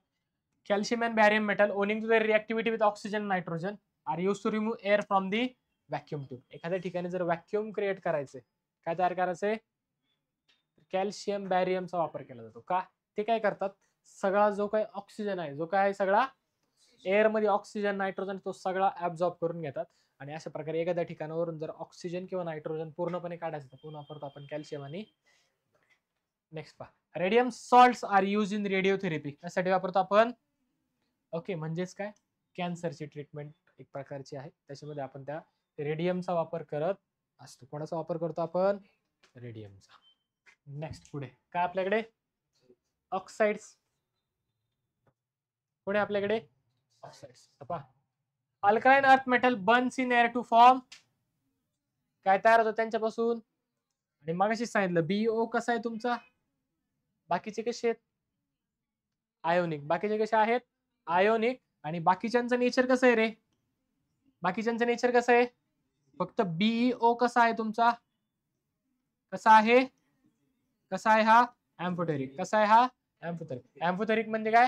Calcium and barium metal owing to their reactivity with oxygen nitrogen are use to remove air from the vacuum tube. एखाद्या ठिकाणी जर व्हॅक्युम क्रिएट करायचे, काय तयार करायचंय? कॅल्शियम बॅरियमचा वापर केला जातो. का? ते काय करतात? सगळा जो काही ऑक्सिजन आहे, जो काय सगळा एअर मध्ये ऑक्सिजन नायट्रोजन तो सगळा ऍब्झॉर्ब करून घेतात. आणि अशा प्रकारे एखाद्या ठिकाणावरून जर ऑक्सिजन किंवा नायट्रोजन पूर्णपणे काढायचं तर पुन्हा वापरतो आपण कॅल्शियम. आणि नेक्स्ट पहा. Radium salts are use in radiotherapy. त्यासाठी वापरतो आपण? ओके. म्हणजेच काय? कॅन्सरची ट्रीटमेंट एक प्रकारची आहे, त्याच्यामध्ये आपण त्या रेडियमचा वापर करत असतो. कोणाचा वापर करतो आपण? रेडियमचा. नेक्स्ट पुढे काय आपल्याकडे? ऑक्साइड्स. पुढे आपल्याकडे oxides. Alkaline earth metal burns in air to form. काय तयार होतं त्यांच्यापासून? आणि मगाशी सांगितलं BO कसा आहे तुमचा? बाकीचे कसे आहेत? आयोनिक. बाकीचे कसे आहेत? आयोनिक. आणि बाकीच्यांचं नेचर कसं आहे रे? बाकीच्यांचं नेचर कसं आहे? फक्त BeO कसा आहे तुमचा? कसा आहे हा? एम्फोटेरिक. कसा आहे हा? एम्फोटेरिक. एम्फोटेरिक म्हणजे काय?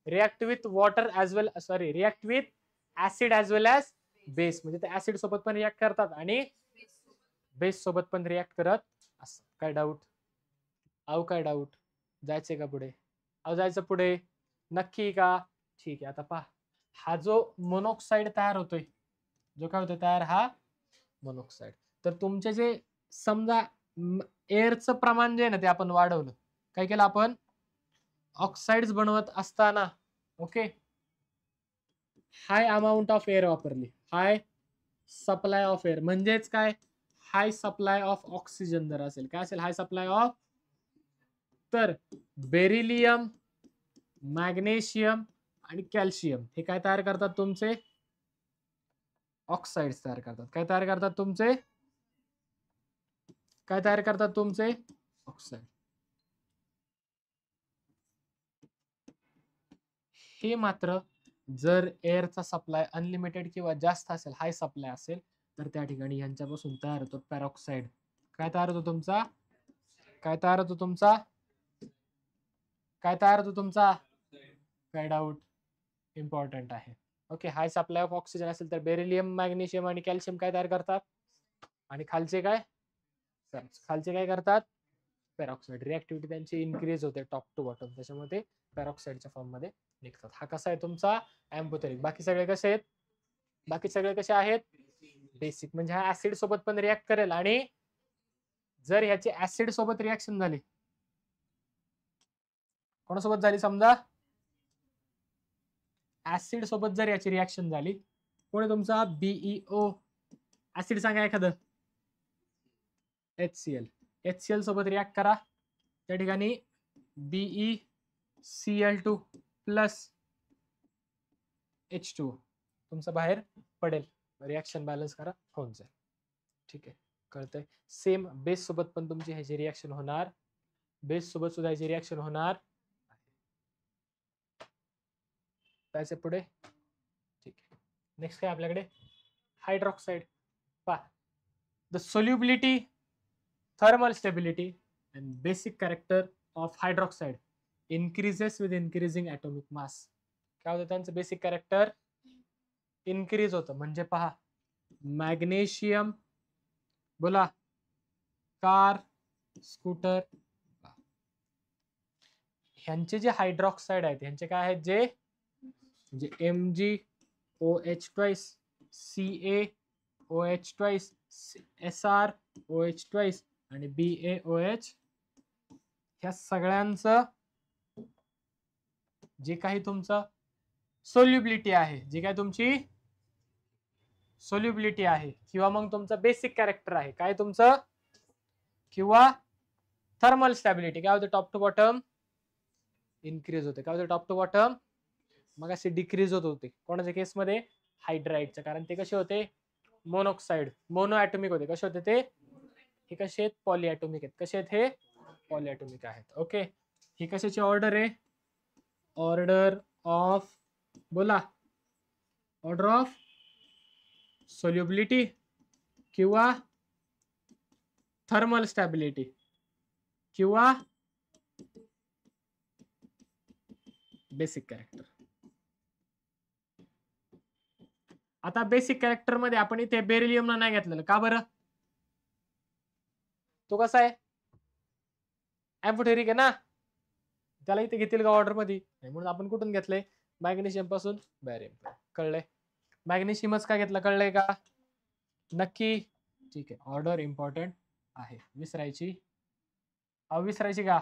React with water as well, react with acid as well as base. म्हणजे ते ऍसिड सोबत पण रिएक्ट करतात आणि बेस सोबत पण रिएक्ट करत असतात. काय डाऊट? काय डाऊट? जायचंय का पुढे? जायचं पुढे नक्की का? ठीक आहे. आता पहा, हा जो मोनॉक्साईड तयार होतोय, जो काय होतोय तयार, हा मोनॉक्साईड. तर तुमचे जे समजा एअरचं प्रमाण जे आहे ना ते आपण वाढवलं. काय केलं आपण? ऑक्साइड्स बनवत असताना okay high amount of air वापरली. हाय सप्लाय ऑफ एअर म्हणजेच काय? हाय सप्लाय ऑफ ऑक्सिजन जर असेल, काय असेल? High supply of. तर बेरिलियम, मॅग्नेशियम आणि कॅल्शियम हे काय तयार करतात? तुमचे ऑक्साइड्स तयार करतात. काय तयार करतात तुमचे? काय तयार करतात तुमचे? ऑक्साइड. हे मात्र जर एअरचा सप्लाय अनलिमिटेड किंवा जास्त असेल, हाय सप्लाय असेल, तर त्या ठिकाणी यांच्यापासून तयार होतो पॅरॉक्साईड. काय तयार होतो तुमचा? काय तयार होतो तुमचा? काय तयार होतो तुमचा? काय डाऊट? इम्पॉर्टंट आहे. Okay. High supply of oxygen असेल तर बेरिलियम, मॅग्नेशियम आणि कॅल्शियम काय तयार करतात? आणि खालचे काय? खालचे काय करतात, पेरॉक्साईड. रिॲक्टिव्हिटी त्यांची इन्क्रीज होते टॉप टू बॉटम, त्याच्यामुळे ते पेरॉक्साईडच्या फॉर्म मध्ये निघतात. हा कसा आहे तुमचा एम्फोटेरिक. बाकी सगळे कसे आहेत, बाकी सगळे कसे आहेत बेसिक. म्हणजे हा ऍसिड सोबत पण रिॲक्ट करेल, आणि जर ह्याची ऍसिड सोबत रिॲक्शन झाली, कोणासोबत झाली समजा ऍसिड सोबत जर याची रिॲक्शन झाली, कोणी तुमचा BeO ऍसिड सांगा एखादं, HCl सोबत रिॲक्ट करा, त्या ठिकाणी BeCl2 प्लस H2 तुमचा बाहेर पडेल, रिॲक्शन बॅलन्स करा, होऊन जाईल. ठीक आहे, कळतंय. सेम बेस सोबत पण तुमची ह्याची रिॲक्शन होणार, बेस सोबत सुद्धा ह्याची रिॲक्शन होणार. त्याचे पुढे ठीक आहे. नेक्स्ट काय आपल्याकडे हायड्रॉक्साईड. पहा, the solubility, thermal stability and basic character of hydroxide increases with increasing atomic mass. काय होतं त्यांचं बेसिक कॅरेक्टर इन्क्रीज होतं. म्हणजे पहा, मॅग्नेशियम, बोला, कार, स्कूटर, ह्यांचे जे हायड्रॉक्साईड आहेत ह्यांचे काय आहेत, जे म्हणजे MgOH twice, CaOH twice, SrOH twice आणि BaOH, ह्या सगळ्यांचं जे काही तुमचं सोल्युबिलिटी आहे, जी काय तुमची सोल्युबिलिटी आहे, किंवा मग तुमचं बेसिक कॅरेक्टर आहे, काय तुमचं, किंवा थर्मल स्टॅबिलिटी, काय होते टॉप टू बॉटम इन्क्रीज होते. काय होते टॉप टू बॉटम, मग असे डिक्रीज होत होते. कोणाच्या केसमध्ये, हायड्राइडच्या, कारण ते कसे होते मोनॉक्साईड, मोनो ॲटॉमिक होते. कसे होते ते, हे कसे आहेत पॉलीॲटॉमिक आहेत. कसे आहेत हे पॉलीॲटॉमिक आहेत. ओके, ही कशाची ऑर्डर आहे, ऑर्डर ऑफ, बोला, ऑर्डर ऑफ सोल्युबिलिटी किंवा थर्मल स्टॅबिलिटी किंवा बेसिक कॅरेक्टर. आता बेसिक कॅरेक्टर मध्ये आपण इथे बेरिलियमला नाही घेतलेलं, का बरं, तो कसा आहे एम्फोटेरिक आहे ना, त्याला इथे घेतील का ऑर्डर मध्ये, म्हणून आपण कुठून घेतलंय, मॅग्नेशियम पासून बॅरियम. कळलंय, मॅग्नेशियमच का घेतलं, कळलंय का नक्की. ठीक आहे, ऑर्डर इम्पॉर्टंट आहे, विसरायची विसरायची का.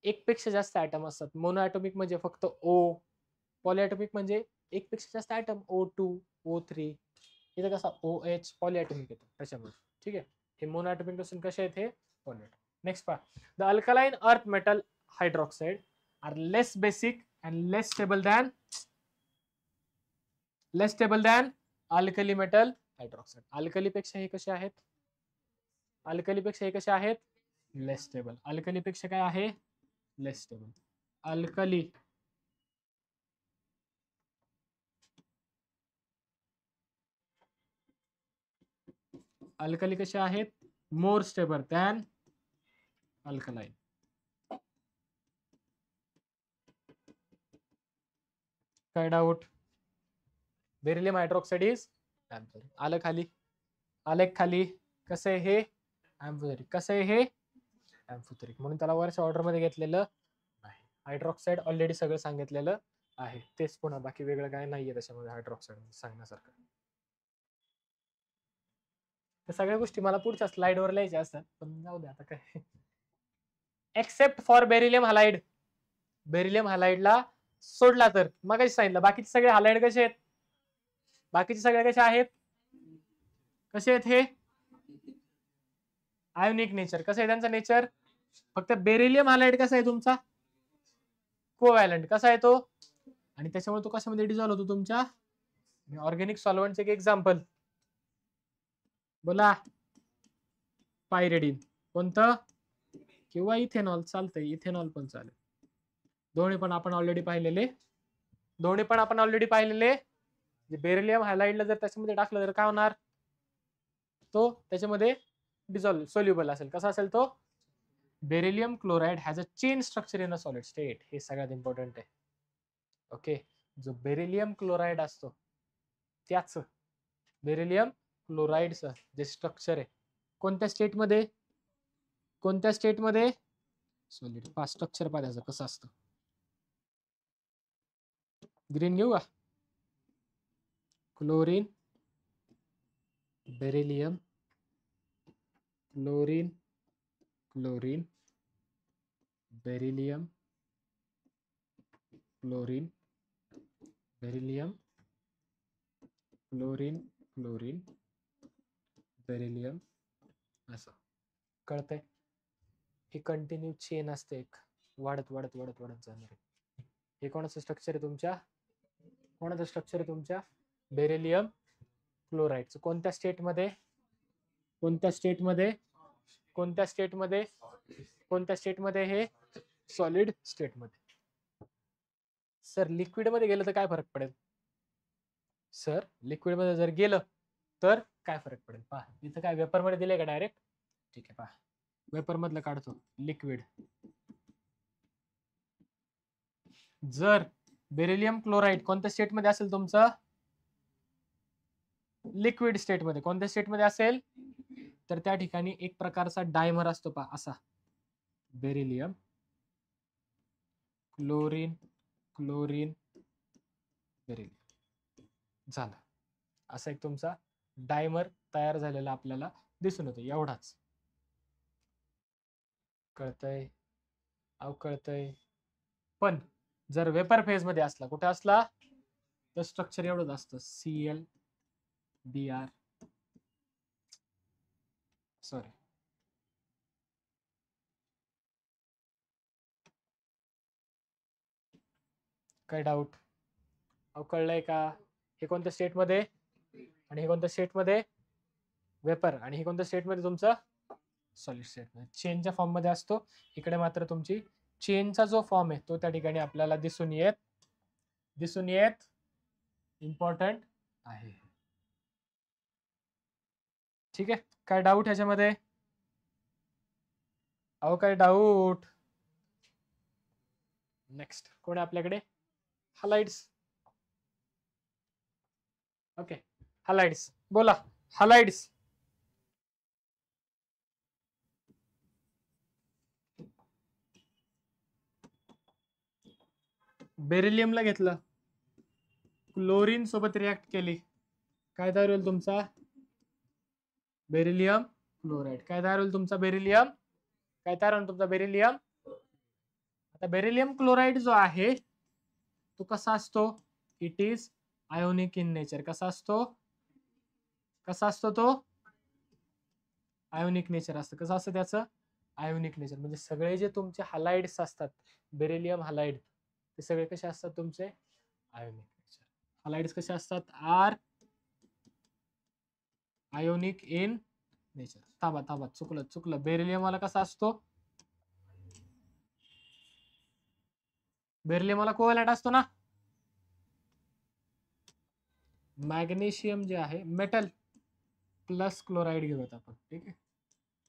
एक पेक्षा जास्त ऍटम असतात. मोनो ॲटॉमिक म्हणजे फक्त O, पॉलीॲटॉमिक म्हणजे एक पेक्षा जास्त ऍटम, O2, O3. इथे कसा OH पॉलीॲटॉमिक येतो त्याच्यामुळे. ठीक आहे, हे मोनो ॲटॉमिक पासून कसे आहेत, हे पॉलीॲटॉमिक. नेक्स्ट पहा, the alkaline earth metal hydroxide are less basic and less stable than alkali metal hydroxide. Alkali पेक्षा हे कसे आहेत, अल्कली पेक्षा हे कसे आहेत लेस स्टेबल. अल्कली पेक्षा काय आहे लेस स्टेबल. अल्कली अल्कली कसे आहेत, मोर स्टेबल दॅन अल्कलाइन. काय डाऊट, बेरिलियम हायड्रॉक्साइड इज आलं खाली, आले खाली, कसं आहे हे एम्फोटेरिक, कसं आहे हे एम्फोटेरिक, म्हणून त्याला वरच्या ऑर्डर मध्ये घेतलेलं नाही. हायड्रॉक्साइड ऑलरेडी सगळं सांगितलेलं आहे, तेच पुन्हा बाकी वेगळं काय नाहीये त्याच्यामध्ये हायड्रॉक्साइड सांगण्यासारखं. त्या सगळ्या गोष्टी मला पुढच्या स्लाइडवर लिहायच्या असतात, पण जाऊ दे आता काय. Except for beryllium halide, beryllium हलाइडला सोडला तर, मग सांगितलं बाकीचे सगळे हलाइड कसे आहेत, बाकीचे सगळे कसे आहेत, कसे आहेत हे आयोनिक नेचर. कसं आहे त्यांचं नेचर, फक्त बेरिलियम हलाइड कसा आहे तुमचा कोव्हॅलंट, कसा आहे तो, आणि त्याच्यामुळे तो कशामध्ये डिझॉल्व्ह होतो तुमच्या ऑर्गॅनिक सॉल्व्हंटचे. एक एक्झाम्पल बोला, पायरेडिन, कोणतं, किंवा इथेनॉल, चालतंय इथेनॉल पण चालेल. दोन्ही पण आपण ऑलरेडी पाहिलेले, दोन्ही पण आपण ऑलरेडी पाहिलेले. बेरिलियम हायलाइडला जर त्याच्यामध्ये टाकलं तर काय होणार, तो त्याच्यामध्ये डिझॉल्व सोल्युबल असेल. कसा असेल तो, beryllium chloride has a chain structure in a solid state. हे सगळ्यात इम्पॉर्टंट आहे. ओके, जो बेरिलियम क्लोराइड असतो त्याच बेरिलियम क्लोराईडचं जे स्ट्रक्चर आहे कोणत्या स्टेटमध्ये, कोणत्या स्टेटमध्ये सॉलिड. पहा स्ट्रक्चर पहा त्याचं कसं असतं. ग्रीन घेऊ का, chlorine, beryllium, chlorine, chlorine, beryllium, chlorine, beryllium, chlorine, chlorine, beryllium, असं कळतंय. ही कंटिन्यू चेन असते, एक वाढत वाढत वाढत वाढत जाणार. हे कोणाचं स्ट्रक्चर आहे तुमच्या, कोणाचं स्ट्रक्चर आहे तुमच्या बेरिलियम क्लोराईडचं. कोणत्या स्टेटमध्ये, कोणत्या स्टेटमध्ये, कोणत्या स्टेटमध्ये, कोणत्या स्टेटमध्ये, हे सॉलिड स्टेटमध्ये. सर लिक्विड मध्ये गेलं तर काय फरक पडेल, सर लिक्विड मध्ये जर गेलं तर काय फरक पडेल. पहा इथं काय वेपर मध्ये दिले का डायरेक्ट, ठीक आहे. पहा वेपर मधलं काढतो लिक्विड. जर बेरिलियम क्लोराईड कोणत्या स्टेट मध्ये असेल तुमचं, लिक्विड स्टेट मध्ये, कोणत्या स्टेट मध्ये असेल तर त्या ठिकाणी एक प्रकारचा डायमर असतो पहा असा, बेरिलियम क्लोरीन, क्लोरीन, बेरिलियम झालं. असा एक तुमचा डायमर तयार झालेला आपल्याला दिसून येतो. एवढाच कळतंय, कळतंय. पण जर वेपर फेज मध्ये असला, कुठे असला तर स्ट्रक्चर एवढंच असतं, Cl Br, सॉरी काय डाऊट, कळलंय का. हे कोणत्या स्टेट मध्ये आणि हे कोणत्या स्टेट मध्ये वेपर, आणि हे कोणत्या स्टेट मध्ये तुमचं सॉलिड स्टेट मध्ये. चेनच्या फॉर्म मध्ये असतो. इकडे मात्र तुमची चेनचा जो फॉर्म आहे तो त्या ठिकाणी आपल्याला दिसून येत इम्पॉर्टंट आहे. ठीक आहे, काय डाऊट ह्याच्यामध्ये, काय डाऊट. नेक्स्ट कोण आहे आपल्याकडे, हलाइड्स. ओके हलाइड्स, बोला हलाइड्स. बेरिलियमला घेतलं, क्लोरीन सोबत रिॲक्ट केली, काय तयार होईल तुमचा बेरिलियम क्लोराईड. काय तयार होईल तुमचा बेरिलियम, काय तयार होईल तुमचा बेरिलियम. आता बेरिलियम क्लोराईड जो आहे तो कसा असतो, it is ionic in nature. कसा असतो, कसा असतो तो आयोनिक नेचर असतं. कसं असतं त्याचं आयोनिक नेचर. म्हणजे सगळे जे तुमचे हलाइड्स असतात, बेरिलियम हलाइड, ते सगळे कसे असतात तुमचे आयोनिक नेचर. हलाइड्स कसे असतात, आर आयोनिक इन नेचर. थांबा थांबा, चुकलं. बेरिलियम वाला कसा असतो, बेरिलियम वाला कोव्हॅलेंट असतो ना. मॅग्नेशियम जे आहे मेटल प्लस क्लोराईड घेऊयात आपण, ठीक आहे.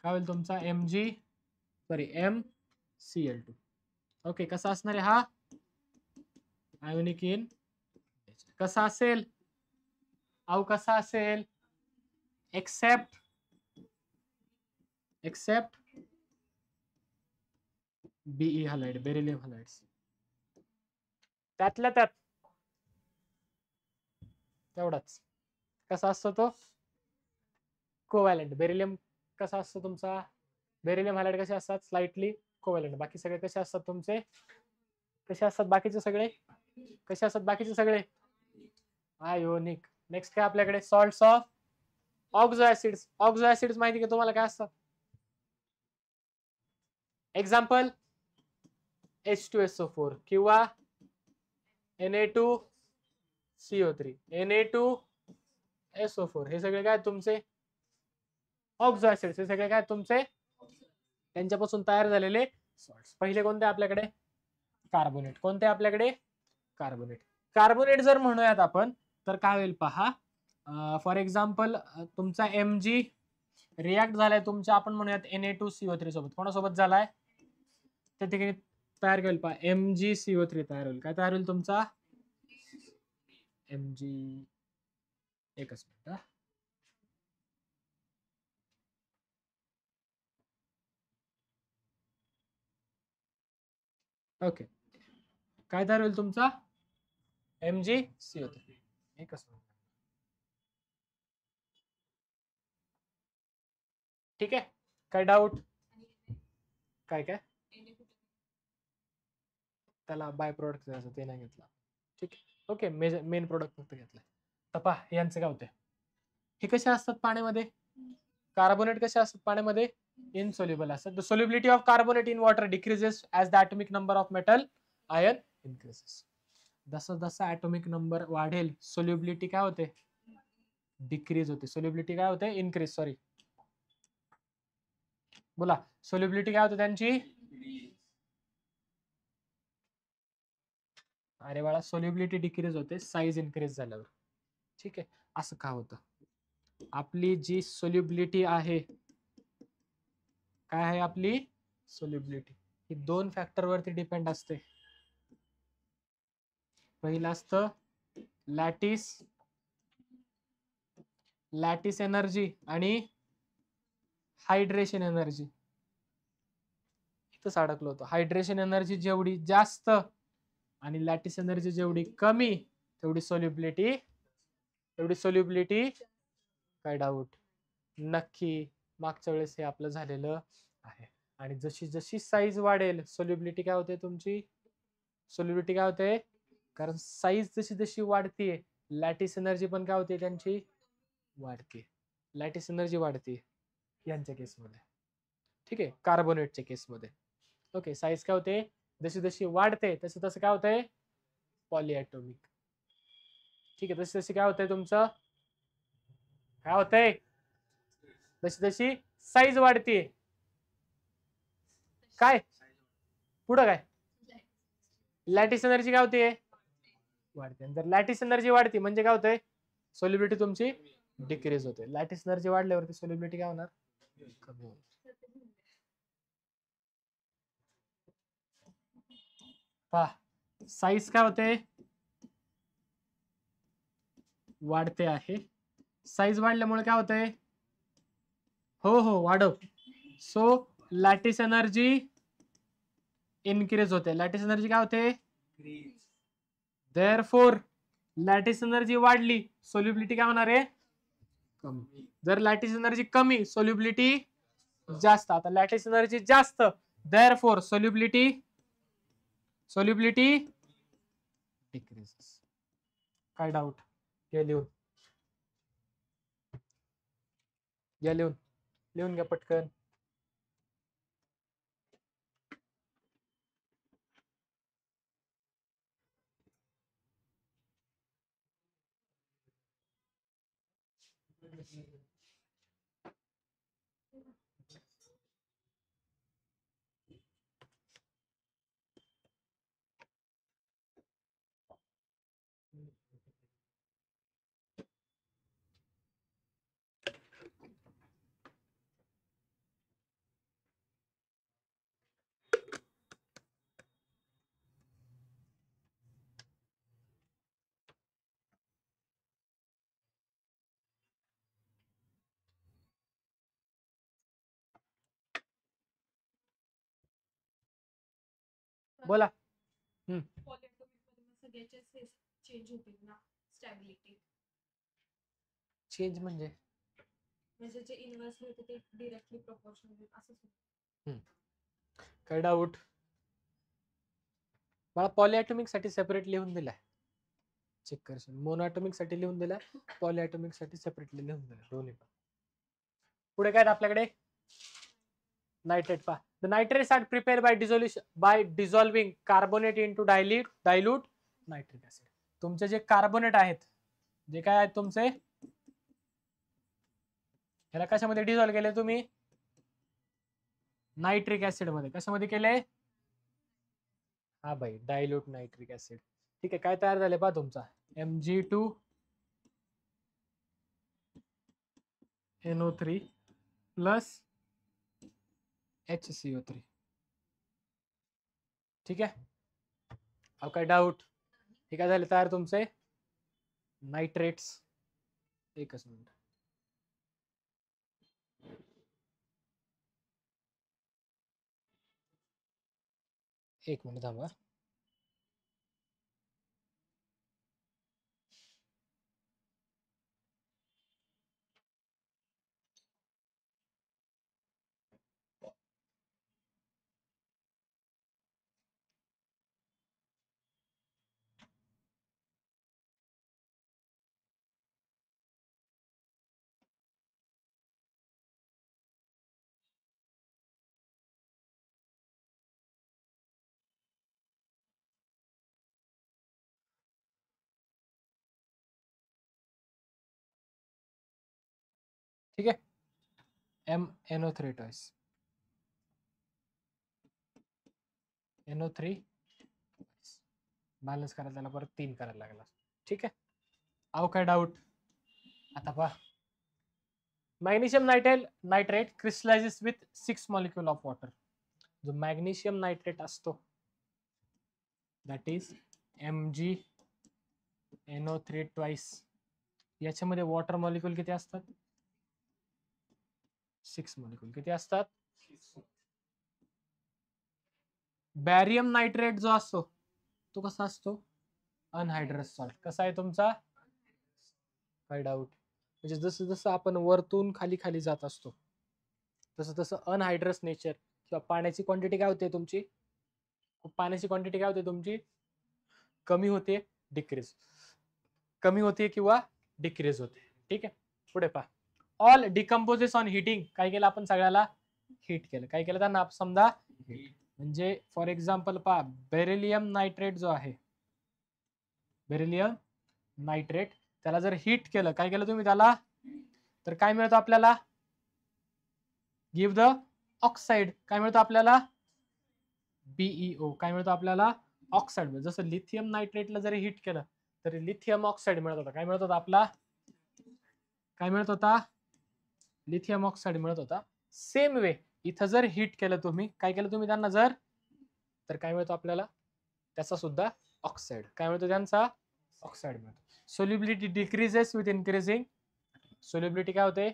काय होईल तुमचा MgCl2. ओके कसा असणार आहे हा आयोनिक इन नेचर. कसा असेल, कसा असेल, except Be halide, beryllium halides. त्यातल्या त्यात तेवढाच कसा असतो तो कोव्हॅलेंट. बेरिलियम कसा असतो तुमचा, बेरिलियम हलाइड कसे असतात स्लाइटली कोव्हॅलेंट. बाकी सगळे कसे असतात तुमचे, कसे असतात बाकीचे सगळे, कसे असतात बाकीचे सगळे आयोनिक. नेक्स्ट काय आपल्याकडे सॉल्ट्स ऑफ ऑक्झो ऍसिड्स. ऑक्झो ऍसिड्स माहिती का तुम्हाला काय असतात, एक्झाम्पल H2SO4 किंवा Na2CO3, Na2SO4, हे सगळे काय तुमचे ऑक्झो ऍसिड्स. हे सगळे काय तुमचे त्यांच्यापासून तयार झालेले सॉल्ट्स. पहिले कोणते आपल्याकडे कार्बोनेट. कोणते आपल्याकडे कार्बोनेट. कार्बोनेट जर म्हणूयात आपण तर काय होईल पहा, फॉर एक्झाम्पल तुमचा Mg रिॲक्ट झालाय तुमच्या, आपण म्हणूयात Na2CO3 सोबत. कोणासोबत झालाय त्या ठिकाणी तयार केलं पहा MgCO3 तयार होईल. काय तयार होईल तुमचा Mg, एकच मिनिट, ओके, काय तयार होईल तुमचा MgCO3. एकच मिनिट. ठीक आहे, काय डाऊट? काय काय त्याला बाय प्रोडक्ट ते नाही घेतला. ठीक आहे, ओके, मेन प्रोडक्ट फक्त घेतलाय. तर पहा यांचं काय होतंय, हे कसे असतात पाण्यामध्ये, कार्बोनेट कसे असतात पाण्यामध्ये, इनसोल्युबल असतात. The solubility of carbonate in water decreases as the atomic number of metal ion increases. जसं जसं ॲटॉमिक नंबर वाढेल सोल्युबिलिटी काय होते, डिक्रीज होते. सोल्युबिलिटी काय होते, इन्क्रीज, सॉरी बोला, सोल्युबिलिटी काय होते त्यांची, अरे बाळा सोल्युबिलिटी डिक्रीज होते साईज इन्क्रीज झाल्यावर. ठीक आहे, असं का होतं, आपली जी सोल्युबिलिटी आहे, काय आहे आपली सोल्युबिलिटी, ही दोन फॅक्टर वरती डिपेंड असते. पहिलं असतं लॅटिस, लॅटिस एनर्जी आणि हायड्रेशन एनर्जी. इथंच अडकलो होतो. हायड्रेशन एनर्जी जेवढी जास्त आणि लॅटिस एनर्जी जेवढी कमी तेवढी सोल्युबिलिटी, काय डाऊट, नक्की मागच्या वेळेस हे आपलं झालेलं आहे. आणि जशी जशी साईज वाढेल सोल्युबिलिटी काय होते तुमची, सोल्युबिलिटी काय होते, कारण साईज जशी जशी वाढतीये लॅटिस एनर्जी पण काय होते त्यांची वाढते, लॅटिस एनर्जी वाढते यांच्या केसमध्ये. ठीक आहे, कार्बोनेटच्या केसमध्ये. ओके, साईज काय होते, जशी जशी वाढते तसं तसं काय होतंय पॉलीएटॉमिक. ठीक आहे, जशी जशी काय होतंय तुमचं, काय होतंय, जशी जशी साईज वाढते, काय पुढं काय लॅटिस एनर्जी काय होते वाढते. जर लॅटिस एनर्जी वाढते म्हणजे काय होतंय, सोल्युबिलिटी तुमची डिक्रीज होते. लॅटिस एनर्जी वाढल्यावरती सोल्युबिलिटी काय होणार, कमी होणार. पहा साईज काय होते, वाढते आहे. साईज वाढल्यामुळे काय होतंय, हो हो वाढव, सो लॅटिस एनर्जी इनक्रीज होते. लॅटिस एनर्जी काय होते, देअरफॉर लॅटिस एनर्जी वाढली सोल्युबिलिटी काय होणार आहे, कमी. जर लॅटिस एनर्जी कमी सोल्युबिलिटी जास्त. आता लॅटिस एनर्जी जास्त देअरफॉर सोल्युबिलिटी डिक्रीजेस. काय डाऊट, घ्या लिहून, घ्या लिहून, लिहून घ्या पटकन. बोला. चेंज म्हणजे जे इन्व्हर्सली होते ते डायरेक्टली प्रोपोर्शनल असं. काय डाऊट, मला पॉलीएटॉमिक साठी सेपरेट लिहून दिलाय, चेक करशील. मोनोएटॉमिक साठी लिहून दिलाय, पॉलीएटॉमिक साठी सेपरेटली लिहून दिलाय दोन्ही पण. पुढे काय आपल्याकडे नाइट्रेट. पहा, the nitrates are prepare by dissolving carbonate into dilute nitric acid. तुमचे जे कार्बोनेट आहेत, जे काय आहेत तुमचे, ह्याला कशामध्ये डिझॉल्व केले तुम्ही, नाइट्रिक ऍसिड मध्ये. कशामध्ये केले, हा भाई डायल्यूट नाइट्रिक ऍसिड. ठीक आहे, काय तयार झाले पहा तुमचा Mg2NO3 प्लस HCO3. ठीक आहे, अब काय डाऊट, हे काय झाले तयार तुमचे नाइट्रेट्स. एकच मिनिट, एक मिनिट थांबा. ठीक आहे. MnO3 टॉईस NO3 बॅलन्स करायला त्याला परत 3 करायला लागला. ठीक आहे. अहो काय डाऊट. आता पहा, magnesium nitrate crystallizes with 6 molecule of water. जो मॅग्नेशियम नायट्रेट असतो दॅट इज MgNO3 ट्वाइस. याच्यामध्ये वॉटर मॉलिक्यूल किती असतात? 6 मॉलिक्यूल. किती असतात? बॅरियम नायट्रेट जो असतो तो कसा असतो? अनहायड्रस सॉल्ट. कसा आहे तुमचा? काय डाऊट. म्हणजे जसं जसं आपण वरतून खाली खाली जात असतो तसं तसं अनहायड्रस नेचर किंवा पाण्याची क्वांटिटी काय होते तुमची? पाण्याची क्वांटिटी काय होते तुमची? कमी होते, डिक्रीज. कमी होते किंवा डिक्रीज होते. ठीक आहे. पुढे पहा. All decomposes on heating. काय केलं आपण? सगळ्याला हिट केलं. काय केलं त्यांना? समजा म्हणजे फॉर एक्झाम्पल पहा, बेरिलियम नायट्रेट जो आहे, बेरिलियम नायट्रेट, त्याला जर हिट केलं, काय केलं तुम्ही त्याला, तर काय मिळतं आपल्याला? Give the oxide. काय मिळतं आपल्याला? BeO. काय मिळतं आपल्याला? ऑक्साइड. जसं लिथियम नायट्रेटला जरी हिट केलं तरी लिथियम ऑक्साइड मिळत होता. काय मिळत होता आपला? काय मिळत होता? लिथियम ऑक्साइड मिळत होता. सेम वे इथं जर हिट केलं तुम्ही, काय केलं तुम्ही त्यांना जर, तर काय मिळतो आपल्याला? त्याचा सुद्धा ऑक्साइड. काय मिळतो त्यांचा? ऑक्साइड मिळतो. Solubility decreases with increasing. Solubility काय होते?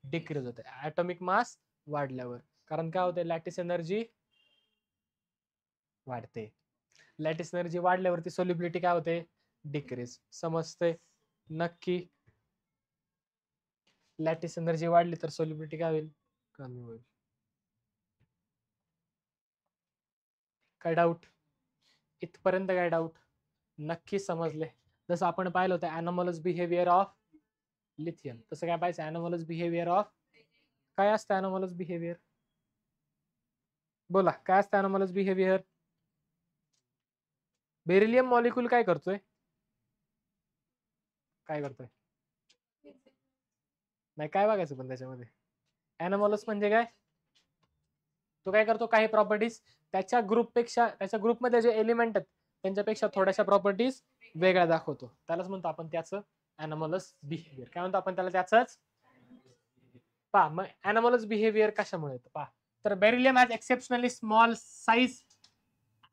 डिक्रीज होते ऍटॉमिक मास वाढल्यावर. कारण काय होते? लॅटिस एनर्जी वाढते. लॅटिस एनर्जी वाढल्यावरती सोल्युबिलिटी काय होते? डिक्रीज. समजते? नक्की. लॅटिस एनर्जी वाढली तर सोल्युबिलिटी काय होईल? कमी होईल. काय डाऊट? इथपर्यंत काय डाऊट? नक्की समजले? जसं आपण पाहिलं होतं ॲनोमलस बिहेवियर ऑफ लिथियम, तसं काय पाहिजे? ॲनोमलस बिहेवियर ऑफ, काय असतं ॲनोमलस बिहेवियर? बोला, काय असतं ॲनोमलस बिहेवियर? बेरिलियम मॉलिक्यूल काय करतोय? काय करतोय? नाही, काय बघायचं पण त्याच्यामध्ये? ॲनोमलस म्हणजे काय? तो काय करतो? काही प्रॉपर्टीज त्याच्या ग्रुपपेक्षा, त्याच्या ग्रुपमध्ये जे एलिमेंट आहेत त्यांच्यापेक्षा थोड्याशा प्रॉपर्टीज वेगळ्या दाखवतो. त्यालाच म्हणतो आपण त्याचं ॲनोमलस बिहेवियर. काय म्हणतो आपण त्याला? त्याचंच. पहा मग ॲनोमलस बिहेवियर कशामुळे येतं पहा. तर beryllium has exceptionally small size,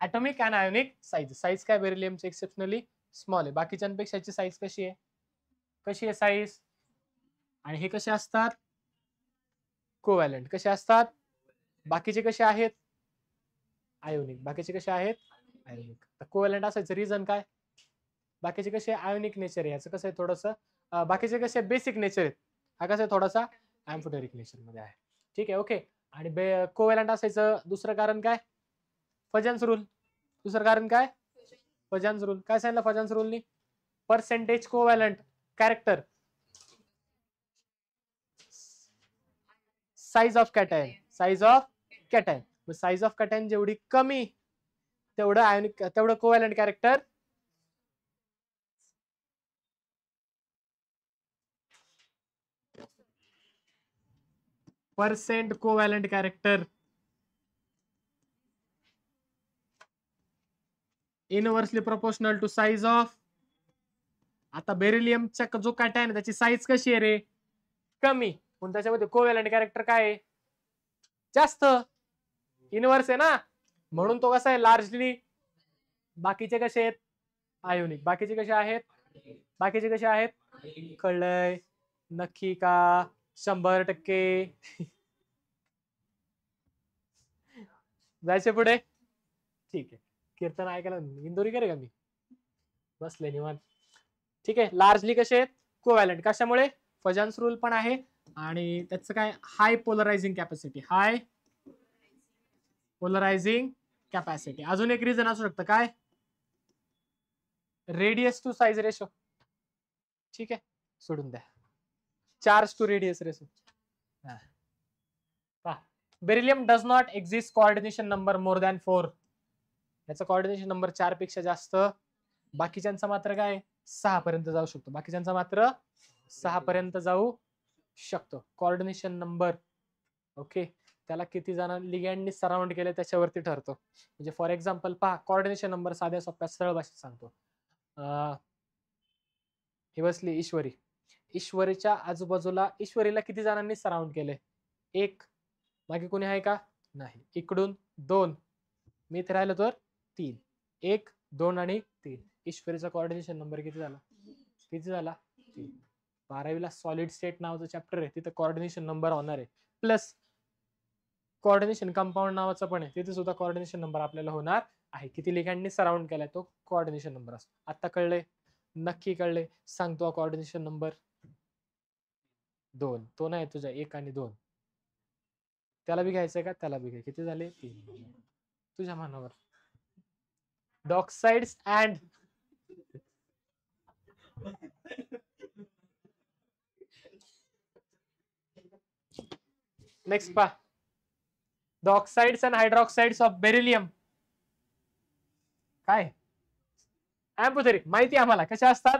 atomic and ionic size. Size काय बेरिलियमची? एक्सेप्शनली स्मॉल आहे. बाकीच्यांपेक्षाची साईज कशी आहे? कशी आहे साईज? आणि हे कसे असतात? कोव्हॅलंट. कसे असतात? बाकीचे कसे आहेत? आयोनिक. बाकीचे कसे आहेत? आयोनिक. कोव्हॅलंट असायचं रिझन काय? बाकीचे कसे आयोनिक नेचर आहे, याचं कसं आहे थोडंसं, बाकीचे कसे बेसिक नेचर आहेत, हा कसं आहे थोडासा एम्फोटेरिक नेचर मध्ये आहे. ठीक आहे. ओके. आणि कोव्हॅलंट असायचं दुसरं कारण काय? Fajans rule. दुसरं कारण काय? Fajans rule. काय सांगितलं फजन्स रूलनी? Percentage covalent character size of cation. Size of cation. Size of cation जेवढी कमी तेवढं आयोनिक, तेवढं covalent character. Percent covalent character inversely proportional to size of. आता बेरिलियमचा जो कॅटायन त्याची साईज कशी आहे रे? कमी. पण त्याच्यामध्ये कोव्हॅलंट कॅरेक्टर काय आहे? जास्त. इनव्हर्स आहे ना, म्हणून तो कसा आहे? लार्जली. बाकीचे कसे आहेत? आयोनिक. बाकीचे कसे आहेत? बाकीचे कसे आहेत? कळलंय? नक्की का? 100%? जायचे पुढे. ठीक आहे, कीर्तन ऐकायला इंदोरी करे का मी बसले निवांत. ठीक आहे, लार्जली कसे आहेत कोव्हॅलंट, कशामुळे फजान्स रूल पण आहे आणि त्याचं काय हाय पोलरायझिंग कॅपॅसिटी, हाय पोलरायझिंग कॅपॅसिटी. अजून एक रिझन असू शकतं काय, रेडियस टू साइज रेशो. ठीक आहे, सोडून द्या, charge to radius ratio. Beryllium does not exist coordination number more than 4. याचा कोऑर्डिनेशन नंबर 4 पेक्षा जास्त, बाकीच्यांचा मात्र काय 6 पर्यंत जाऊ शकतो, बाकीच्यांचा मात्र 6 पर्यंत जाऊ शकतो कोऑर्डिनेशन नंबर. ओके, त्याला किती जण लिगँडनी सराउंड केले त्याच्यावरती ठरतो. म्हणजे फॉर एक्झाम्पल पहा, कोऑर्डिनेशन नंबर साध्या सोप्या सरळ भाषेत सांगतो. ही बसली ईश्वरी, ईश्वरीच्या आजूबाजूला ईश्वरीला किती जणांनी सराउंड केले, 1, बाकी कोणी आहे का नाही, इकडून 2, मी इथे राहिलो तर 3, 1 2 आणि 3. ईश्वरीचा कोऑर्डिनेशन नंबर किती झाला, किती झाला 3. 12वीला सॉलिड स्टेट नावाचं चॅप्टर आहे, तिथं कोऑर्डिनेशन नंबर होणार आहे, प्लस कोऑर्डिनेशन कंपाऊंड नावाचं पण आहे, तिथे सुद्धा कोऑर्डिनेशन नंबर आपल्याला होणार आहे. किती लिगँडनी सराउंड केलाय तो कोऑर्डिनेशन नंबर असतो. आता कळले, नक्की कळले, सांगतो कोऑर्डिनेशन नंबर 2. तो नाही तुझा 1 आणि 2, त्याला बी घ्यायचंय का, त्याला बी घ्याय, किती झाले 3, तुझ्या मनावर. डॉक्साइड्स अँड नेक्स्ट पा, the oxides and hydroxides of beryllium काय अँपोथेरिक माहिती आम्हाला कशा असतात,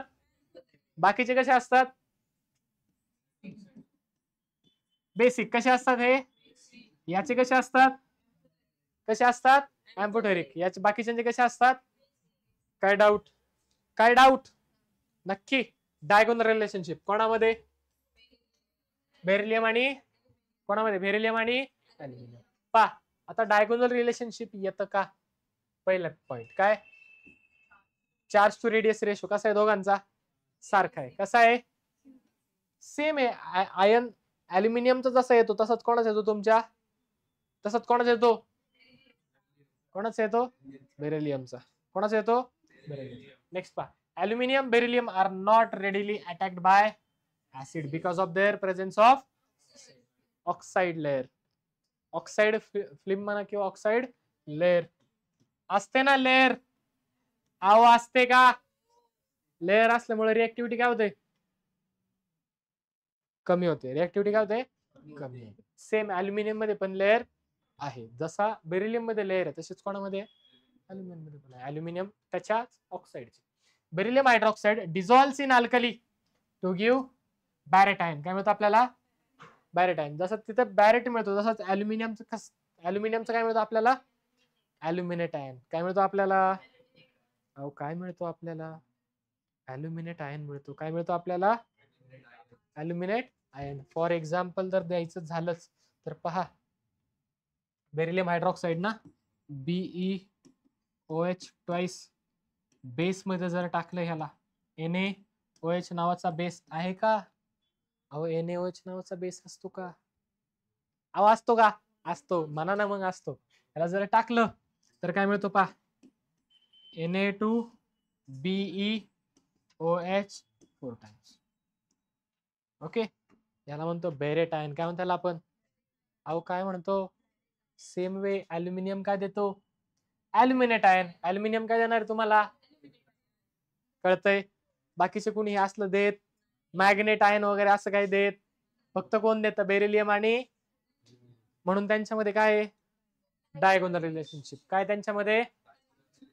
बाकीचे कसे असतात बेसिक, कसे असतात हे, याचे कसे असतात, कसे असतात अँपोथेरिक, याचे बाकीचे कसे असतात. काय डाऊट, काय डाऊट, नक्की. डायगोनल रिलेशनशिप कोणामध्ये, बेरिलियम आणि कोणामध्ये, बेरिलियम आणि अल्युमिनियम. पा आता डायगोनल रिलेशनशिप येतं का, पहिला पॉइंट काय, चार्ज टू रेडियस रेशो कसा आहे दोघांचा, सारखा आहे, कसा आहे सेम आहे. आयन अल्युमिनियमचा जसा येतो तसाच कोणाचा येतो तुमच्या, तसाच कोणाचा येतो, कोणाचा येतो बेरिलियमचा, कोणाचा येतो बेरिलियम. नेक्स्ट पहा, aluminium beryllium are not readily attacked by acid because of their presence of oxide layer. Oxide film म्हणा किंवा ऑक्साइड लेअर असते ना, लेअर आव असते का, लेअर असल्यामुळे रिएक्टिव्हिटी काय होते, कमी होते, रिएक्टिव्हिटी काय होते कमी होते. सेम अल्युमिनियम मध्ये पण लेअर आहे, जसा बेरिलियम मध्ये लेअर आहे तसेच कोणामध्ये अल्युमिनियम मध्ये पण आहे. अल्युमिनियम त्याच्याच ऑक्साइडचे. Beryllium hydroxide dissolves in alkali to give beryllate ion. काय मिळतं आपल्याला, बॅरेट आयन. जसं तिथं बॅरेट मिळतो तसंच अल्युमिनियमचं काय मिळतं आपल्याला, अल्युमिनेट आयन. काय मिळतो आपल्याला, अहो काय मिळतो आपल्याला, अल्युमिनेट आयन मिळतो. काय मिळतो आपल्याला, अल्युमिनेट आयन. फॉर एक्झाम्पल जर द्यायचं झालंच तर पहा, बेरिलियम हायड्रॉक्साइड ना BeOH ट्वाइस बेस मध्ये जर टाकलं ह्याला, NaOH नावाचा बेस आहे का, अहो NaOH नावाचा बेस असतो का, अहो असतो का, असतो म्हणा ना, मग असतो. याला जर टाकलं तर काय मिळतो पहा, Na2BeOH 4 टाइम्स. ओके, याला म्हणतो बेरेट आयन. काय म्हणतो आपण, अहो काय म्हणतो, सेम वे अल्युमिनियम काय देतो, अल्युमिनेट आयन. अल्युमिनियम काय देणार तुम्हाला, कळतंय. बाकीचे कोणी हे असलं देत, मॅग्नेट आयन वगैरे असं काय देत, फक्त कोण देतं, बेरिलियम आणि, म्हणून त्यांच्यामध्ये काय डायगोनल रिलेशनशिप. काय त्यांच्यामध्ये,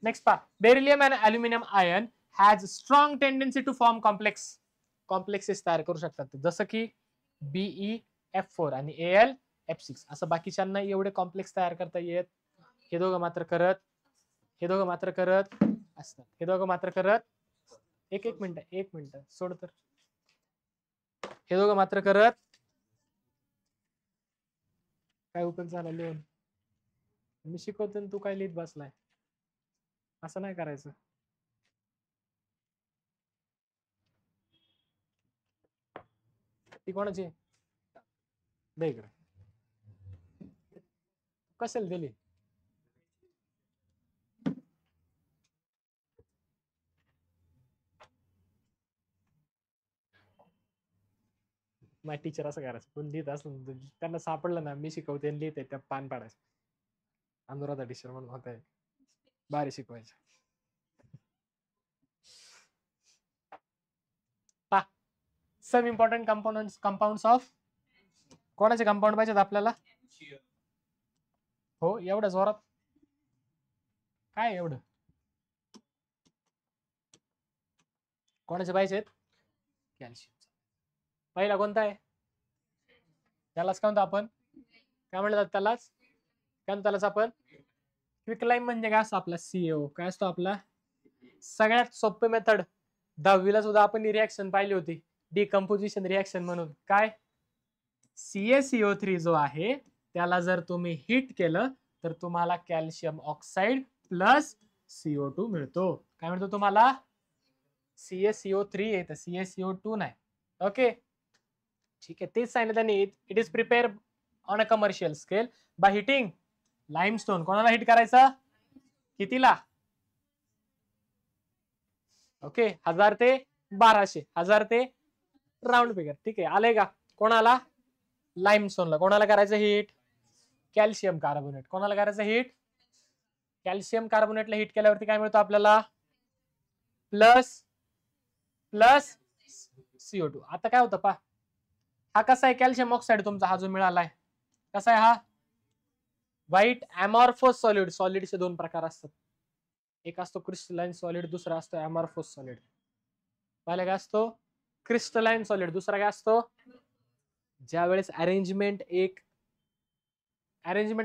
नेक्स्ट पहा, beryllium and aluminium ion has strong tendency to form complexes तयार करू शकतात, जसं की BeF4 आणि AlF6. असं बाकीच्यांना एवढे कॉम्प्लेक्स तयार करता येत, हे दोघं मात्र करत, हे दोघं मात्र करत असतात, हे दोघं मात्र करत, एक मिनिट सोड तर, हे दोघं मात्र करत, काय उपयोग झाला लिहून, मी शिकवतो तू काय लिहित बसलाय, असं नाही करायचं. ती कोणाची दे इकडे, कशाला दिली, माझ्या टीचर असं करायचं, कोण लिहित असलं त्यांना सापडलं ना मी शिकवते आणि लिहिते त्या पान पाडायचं. अनुराधा टीचर म्हणून होत, भारी शिकवायचं. सम इम्पॉर्टंट कंपाऊंड्स ऑफ, कोणाचे कंपाऊंड पाहिजेत आपल्याला? हो एवढं जोरात काय एवढं, कोणाचे पाहिजेत? कॅल्शियम. पहिला कोणता आहे? त्यालाच काय म्हणतो आपण, काय म्हणलं जातं त्यालाच, काय म्हणतो त्यालाच आपण? क्विकलाईम म्हणजे काय असतो आपला? सीओ. काय असतो आपला? सगळ्यात सोपे मेथड, 10वीला सुद्धा आपण रिॲक्शन पाहिली होती, डिकम्पोजिशन रिॲक्शन म्हणून. काय? CaCO3 जो आहे त्याला जर तुम्ही हिट केलं तर तुम्हाला कॅल्शियम ऑक्साईड प्लस CO2 मिळतो. काय मिळतो तुम्हाला? CaCO3 येतं, CaCO2 नाही. ओके ठीक आहे, तेच सांगितलं त्यांनी. It is prepare on a commercial scale by heating limestone. कोणाला हिट करायचं? कितीला? ओके 1000 ते 1200, 1000 ते राऊंड फिगर. ठीक आहे, आलंय का? कोणाला? लाईमस्टोनला. कोणाला करायचं हिट? Calcium carbonate. कोणाला करायचं हिट? कॅल्शियम कार्बोनेटला हिट केल्यावरती काय मिळतं आपल्याला? Plus plus CO2. आता काय होतं पा, हा कसा आहे कॅल्शियम ऑक्साईड तुमचा, हा जो मिळालाय कसा आहे? हा व्हाईट अमॉर्फस सॉलिड. सॉलिडचे दोन प्रकार असतात, एक असतो क्रिस्टलाइन सॉलिड, दुसरा असतो अमॉर्फस सॉलिड. पहिला काय असतो? Crystalline solid. दुसरा काय असतो? ज्या वेळेस अरेंजमेंट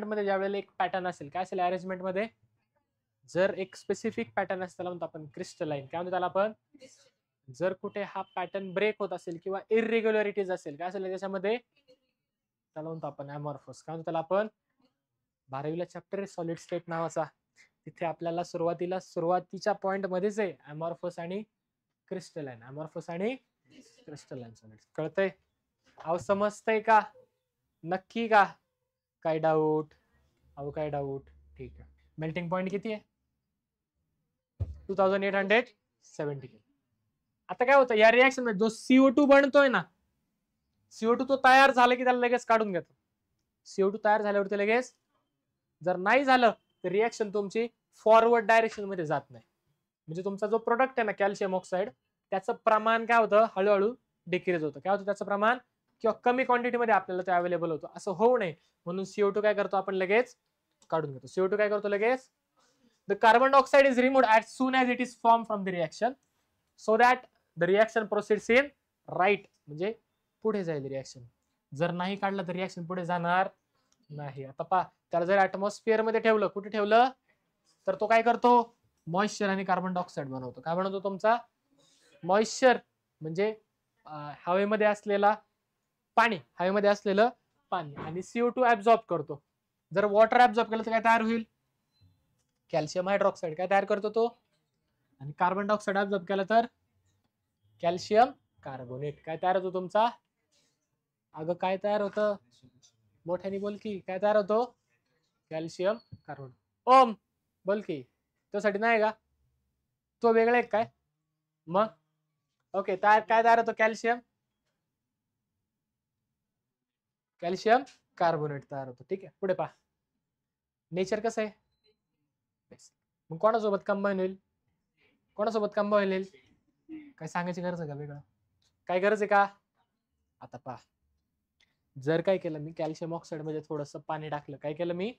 मध्ये ज्या वेळेला एक पॅटर्न असेल, काय असेल अरेंजमेंट मध्ये? जर एक स्पेसिफिक पॅटर्न असेल त्याला म्हणतो आपण क्रिस्टलाइन. काय म्हणतो त्याला आपण? जर कुठे हा पॅटर्न ब्रेक होत असेल किंवा इरेग्युलरिटीज असेल, काय असेल त्याच्यामध्ये, त्याला म्हणतो आपण अमॉर्फस. काय म्हणतो त्याला आपण? 12वीला चॅप्टर सॉलिड स्टेट नावाचा, तिथे आपल्याला सुरुवातीच्या पॉइंट मध्येच आहे अमॉर्फस आणि क्रिस्टलाइन. अमॉर्फस आणि क्रिस्टलाइन सॉलिड. कळतंय? अहो समजतंय का? नक्की का? काय डाऊट? अहो काय डाऊट? ठीक आहे. मेल्टिंग पॉइंट किती आहे? 2870. आता काय होतं या रिएक्शन मध्ये, जो CO2 बनतोय ना, CO2 तो तयार झाला की त्याला लगेच काढून घेतो. CO2 तयार झाल्यावरती लगेच, जर नाही झालं तर रिएक्शन तुमची फॉरवर्ड डायरेक्शन मध्ये जात नाही. म्हणजे तुमचा जो प्रोडक्ट आहे ना कॅल्शियम ऑक्साईड, त्याचं प्रमाण काय होतं? हळूहळू डिक्रीज होतं. काय होतं त्याचं प्रमाण? किंवा कमी क्वांटिटीमध्ये आपल्याला ते अवेलेबल होतं. असं होऊ नये म्हणून CO2 काय करतो आपण? लगेच काढून घेतो. CO2 काय करतो लगेच? The carbon dioxide is removed as soon as it is formed from the reaction so that the reaction proceeds in right. म्हणजे पुढे जाईल रिएक्शन. जर नाही काढलं तर रिएक्शन पुढे जाणार नाही. आता पहा, त्याला जर ऍटमॉस्फिअर मध्ये ठेवलं, कुठे ठेवलं, तर तो काय करतो? मॉइश्चर आणि कार्बन डायऑक्साईड बनवतो. काय बनवतो तुमचा? मॉइश्चर म्हणजे हवेमध्ये असलेला पाणी, हवेमध्ये असलेलं पाणी, आणि CO2 ऍब्झॉर्ब करतो. जर वॉटर ऍब्झॉर्ब केलं तर काय तयार होईल? Calcium hydroxide. काय तयार करतो तो? आणि कार्बन डायऑक्साईड ऍब्झॉर्ब केलं तर कॅल्शियम कार्बोनेट. काय तयार होतो तुमचा? अगं काय तयार होतं? मोठ्याने बोल की, काय तयार होतो? Calcium carbonate. ओम बोल की, त्यासाठी नाही का? तो वेगळा आहे काय? मग ओके, काय तयार होतो? कॅल्शियम कार्बोनेट तयार होतो. ठीक आहे, पुढे पहा. नेचर कसं आहे? मग कोणासोबत कंबाईन होईल? कोणासोबत कंबाईन होईल? काय सांगायची गरज आहे का वेगळं? काय गरज आहे का? आता पहा, जर काय केलं मी, कॅल्शियम ऑक्साईड मध्ये थोडस पाणी टाकलं, काय केलं मी,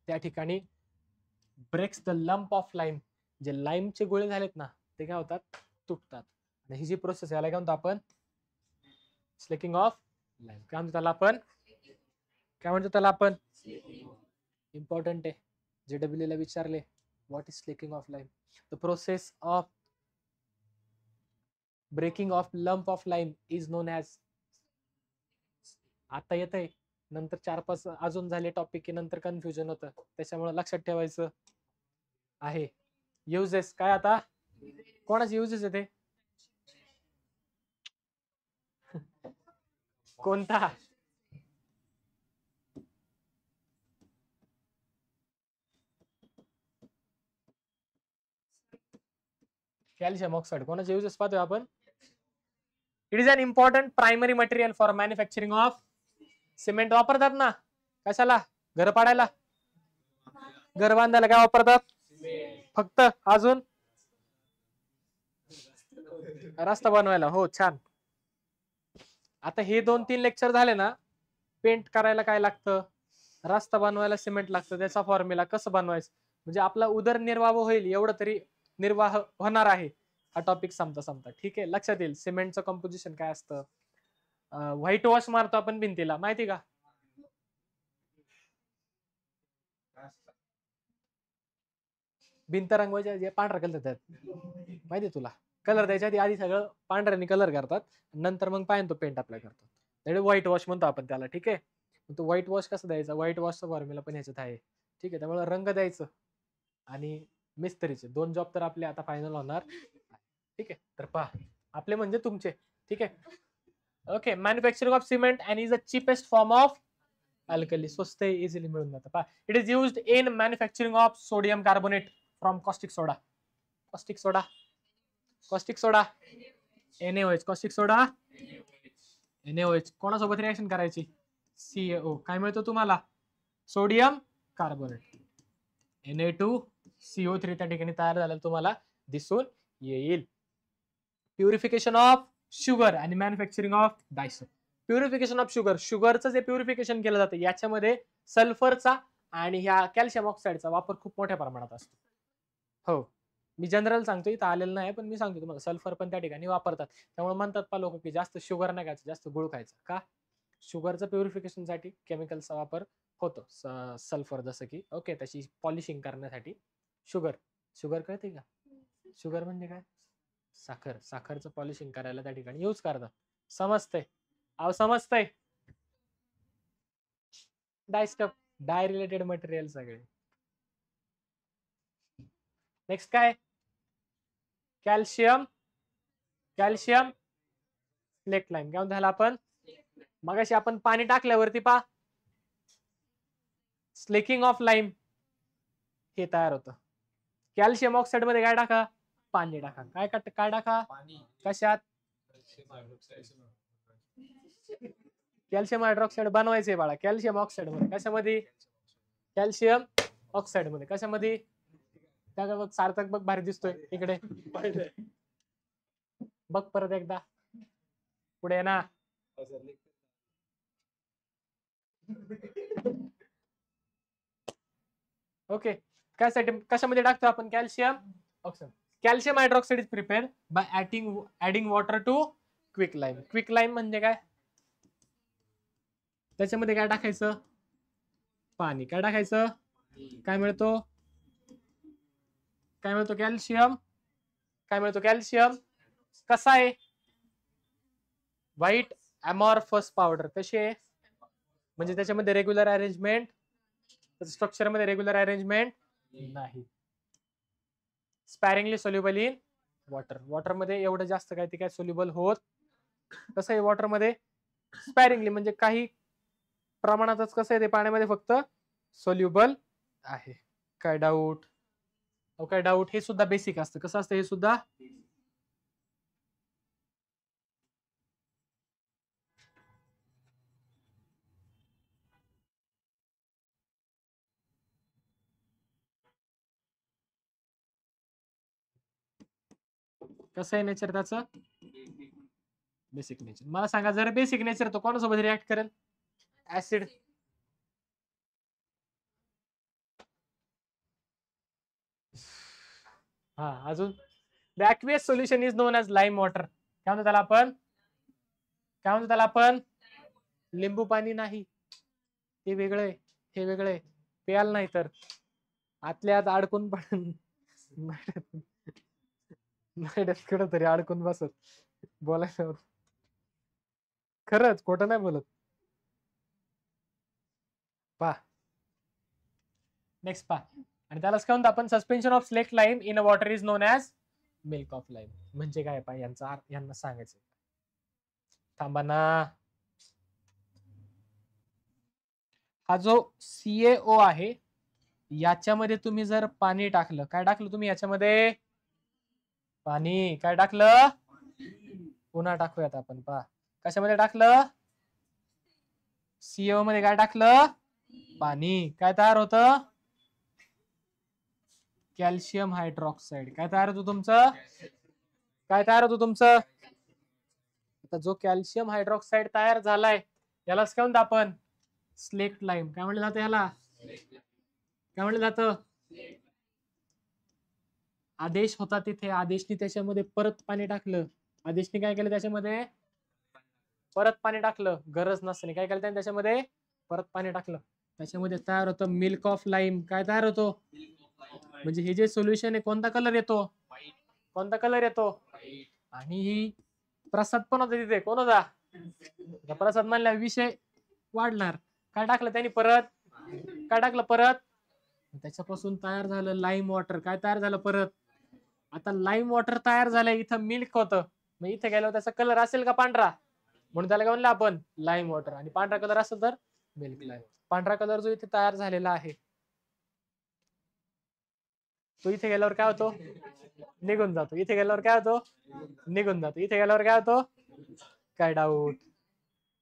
त्या ठिकाणी breaks the lump of lime. जे लाईमचे गोळे झालेत ना, ते काय होतात? तुटतात. आणि ही जी प्रोसेस याला काय म्हणतो आपण? Slaking of lime. काय म्हणतो त्याला आपण? काय म्हणतो त्याला आपण? इम्पॉर्टंट आहे, JEE ला विचारले, what is slaking of lime? The process of breaking of lump of lime is known as. आता येत आहे, नंतर 4-5 अजून झाले टॉपिक की नंतर कन्फ्युजन होतं, त्याच्यामुळे लक्षात ठेवायचं आहे. युजेस काय? आता कोणाचे युजेस आहे ते? कोणता? Calcium oxide. कोणाचे युजेस पाहतोय आपण? It is an important primary material for manufacturing of cement. वापरतात ना कशाला? घर पाडायला, घर बांधायला काय वापरतात? फक्त. अजून रस्ता बनवायला. हो छान. आता हे 2-3 लेक्चर झाले ना. पेंट करायला काय लागतं? रस्ता बनवायला सिमेंट लागतं. त्याचा फॉर्म्युला कसं बनवायचं म्हणजे आपला उदरनिर्वाह होईल एवढं तरी निर्वाह होणार आहे हा टॉपिक संपता. ठीक आहे, लक्षात येईल. सिमेंटचं कंपोजिशन काय असतं. व्हाईट वॉश मारतो आपण भिंतीला, माहिती का? भिंत रंगवायच्या जे पांढरा कलर देतात माहिती तुला. कलर द्यायच्या आधी सगळं पांढऱ्याने कलर करतात, नंतर मग पाहिजे तो पेंट अप्लाय करतात. त्यामुळे व्हाईट वॉश म्हणतो आपण त्याला. ठीक आहे, तो व्हाईट वॉश कसं द्यायचा? व्हाईट वॉशचा फॉर्म्युला पण ह्याच्यात आहे. ठीक आहे, त्यामुळे रंग द्यायचं आणि मिस्त्रीचे 2 जॉब तर आपले आता फायनल होणार. ठीक आहे, तर पहा आपले म्हणजे तुमचे. ठीक आहे, okay. Manufacturing of cement and is the cheapest form of alkali. स्वस्त आहे, इझिली मिळून जातं. पहा, it is used in manufacturing of sodium carbonate from caustic soda. Caustic soda, caustic soda, NaOH. Caustic soda, NaOH. कोणासोबत reaction करायची? CaO. काय मिळतो तुम्हाला? सोडियम कार्बोनेट, Na2CO3 त्या ठिकाणी तयार झालेलं तुम्हाला दिसून येईल. प्युरिफिकेशन ऑफ शुगर आणि मॅन्युफॅक्चरिंग ऑफ डायसो. प्युरिफिकेशन ऑफ शुगर, शुगरचं जे प्युरिफिकेशन केलं जातं याच्यामध्ये सल्फरचा आणि ह्या कॅल्शियम ऑक्साईडचा वापर खूप मोठ्या प्रमाणात असतो. हो, मी जनरल सांगतो, इथं आलेलं नाही पण मी सांगतो तुम्हाला, सल्फर पण त्या ठिकाणी वापरतात. त्यामुळे म्हणतात पा लोक की जास्त शुगर नाही खायचं, जास्त गुळ खायचं. का? शुगरचं प्युरिफिकेशनसाठी केमिकलचा वापर होतो. सल्फर जसं की ओके, त्याची पॉलिशिंग करण्यासाठी शुगर. शुगर कळते का? शुगर म्हणजे काय? साखर. साखरचं पॉलिशिंग करायला त्या ठिकाणी यूज करतात. समजतंय? अहो समजतंय. डायस्टफ, डाय रिलेटेड मटेरियल सगळे. नेक्स्ट काय? Calcium, calcium slaked lime. काय झालं आपण मगाशी आपण पाणी टाकल्यावरती पा स्लेकिंग ऑफ लाईम हे तयार होतं. कॅल्शियम ऑक्साईड मध्ये काय टाका? पाणी टाका. काय टाका? कशात? कॅल्शियम हायड्रॉक्साईड बनवायचंय बाळा. कॅल्शियम ऑक्साईड मध्ये. कशामध्ये? कॅल्शियम ऑक्साईड मध्ये. कशामध्ये? त्या बघ सार्थक बघ भारी दिसतोय इकडे. बघ परत एकदा पुढे ना. ओके, कायसाठी कशामध्ये टाकतो आपण? Calcium oxide. Calcium hydroxide is prepared by adding water to quicklime. Quicklime म्हणजे काय? त्याच्यामध्ये काय टाकायचं? पाणी. काय टाकायचं? काय मिळतो? काय मिळतो? कॅल्शियम. काय मिळतो? कॅल्शियम. कसा आहे? White amorphous powder. कशी आहे? म्हणजे त्याच्यामध्ये रेग्युलर अरेंजमेंट, स्ट्रक्चर मध्ये रेग्युलर अरेंजमेंट नाही. स्पॅरिंगली सोल्युबल इन वॉटर. वॉटर मध्ये एवढं जास्त काय ते काय सोल्युबल होत. कसं आहे वॉटर मध्ये? स्पॅरिंगली म्हणजे काही प्रमाणातच. कसं आहे ते पाण्यामध्ये फक्त सोल्युबल आहे. काय डाऊट? काय डाऊट? हे सुद्धा बेसिक असतं. कसं असतं हे सुद्धा? कसं आहे नेचर त्याचं? Basic nature. मला सांगा जर बेसिक नेचर तो कोणासोबत रिॲक्ट करेल? ऍसिड. हा, अजून the aqueous solution is known as lime water. काय म्हणतो त्याला आपण? काय म्हणतो त्याला आपण? लिंबू पाणी नाही, हे वेगळं आहे. हे वेगळं आहे. प्याल नाही तर आतल्या आत अडकून पण कुठं तरी अडकून बसत. बोलायचं खरंच, खोटं नाही बोलत. पा नेक्स्ट पा. आणि त्यालाच काय म्हणतो आपण? Suspension of slaked lime in a water is known as milk of lime. म्हणजे काय पा यांचा यांना सांगायचं. थांबा ना. हा जो CaO आहे याच्यामध्ये तुम्ही जर पाणी टाकलं. काय टाकलं तुम्ही याच्यामध्ये? पाणी. काय टाकलं? पुन्हा टाकूयात आपण, पहा कशामध्ये टाकलं, सीओ मध्ये काय टाकलं, पाणी. काय तयार होतं, कॅल्शियम हायड्रॉक्साईड. काय तयार होतं तुमचं, काय तयार होतं तुमचं. आता जो कॅल्शियम हायड्रॉक्साईड तयार झालाय यालाच काय म्हणतो आपण, स्लेक्ट लाईम. काय म्हणलं जातं याला, काय म्हणलं जातं. आदेश होता तिथे, आदेशनी त्याच्यामध्ये परत पाणी टाकलं. आदेशनी काय केलं, त्याच्यामध्ये परत पाणी टाकलं. गरज नसताना काय केलं त्याने, त्याच्यामध्ये परत पाणी टाकलं. त्याच्यामध्ये तयार होतं मिल्क ऑफ लाईम. काय तयार होतो, म्हणजे हे जे सोल्युशन आहे कोणता कलर येतो, कोणता कलर येतो. आणि ही प्रसाद पण होता तिथे, कोण होता, प्रसाद म्हणल्या विषय वाढणार. काय टाकलं त्यांनी परत, काय टाकलं परत, त्याच्यापासून तयार झालं लाईम वॉटर. काय तयार झालं परत, आता लाईम वॉटर तयार झालंय. इथं मिल्क होतं, मग इथे गेल्यावर त्याचा कलर असेल का पांढरा, म्हणून त्याला काय म्हणलं आपण, लाईम वॉटर. आणि पांढरा कलर असेल तर मिल्क लाईम. पांढरा कलर जो इथे तयार झालेला आहे तो इथे गेल्यावर काय होतो, निघून जातो. इथे गेल्यावर काय होतो, निघून जातो. इथे गेल्यावर काय होतो. काय डाऊट,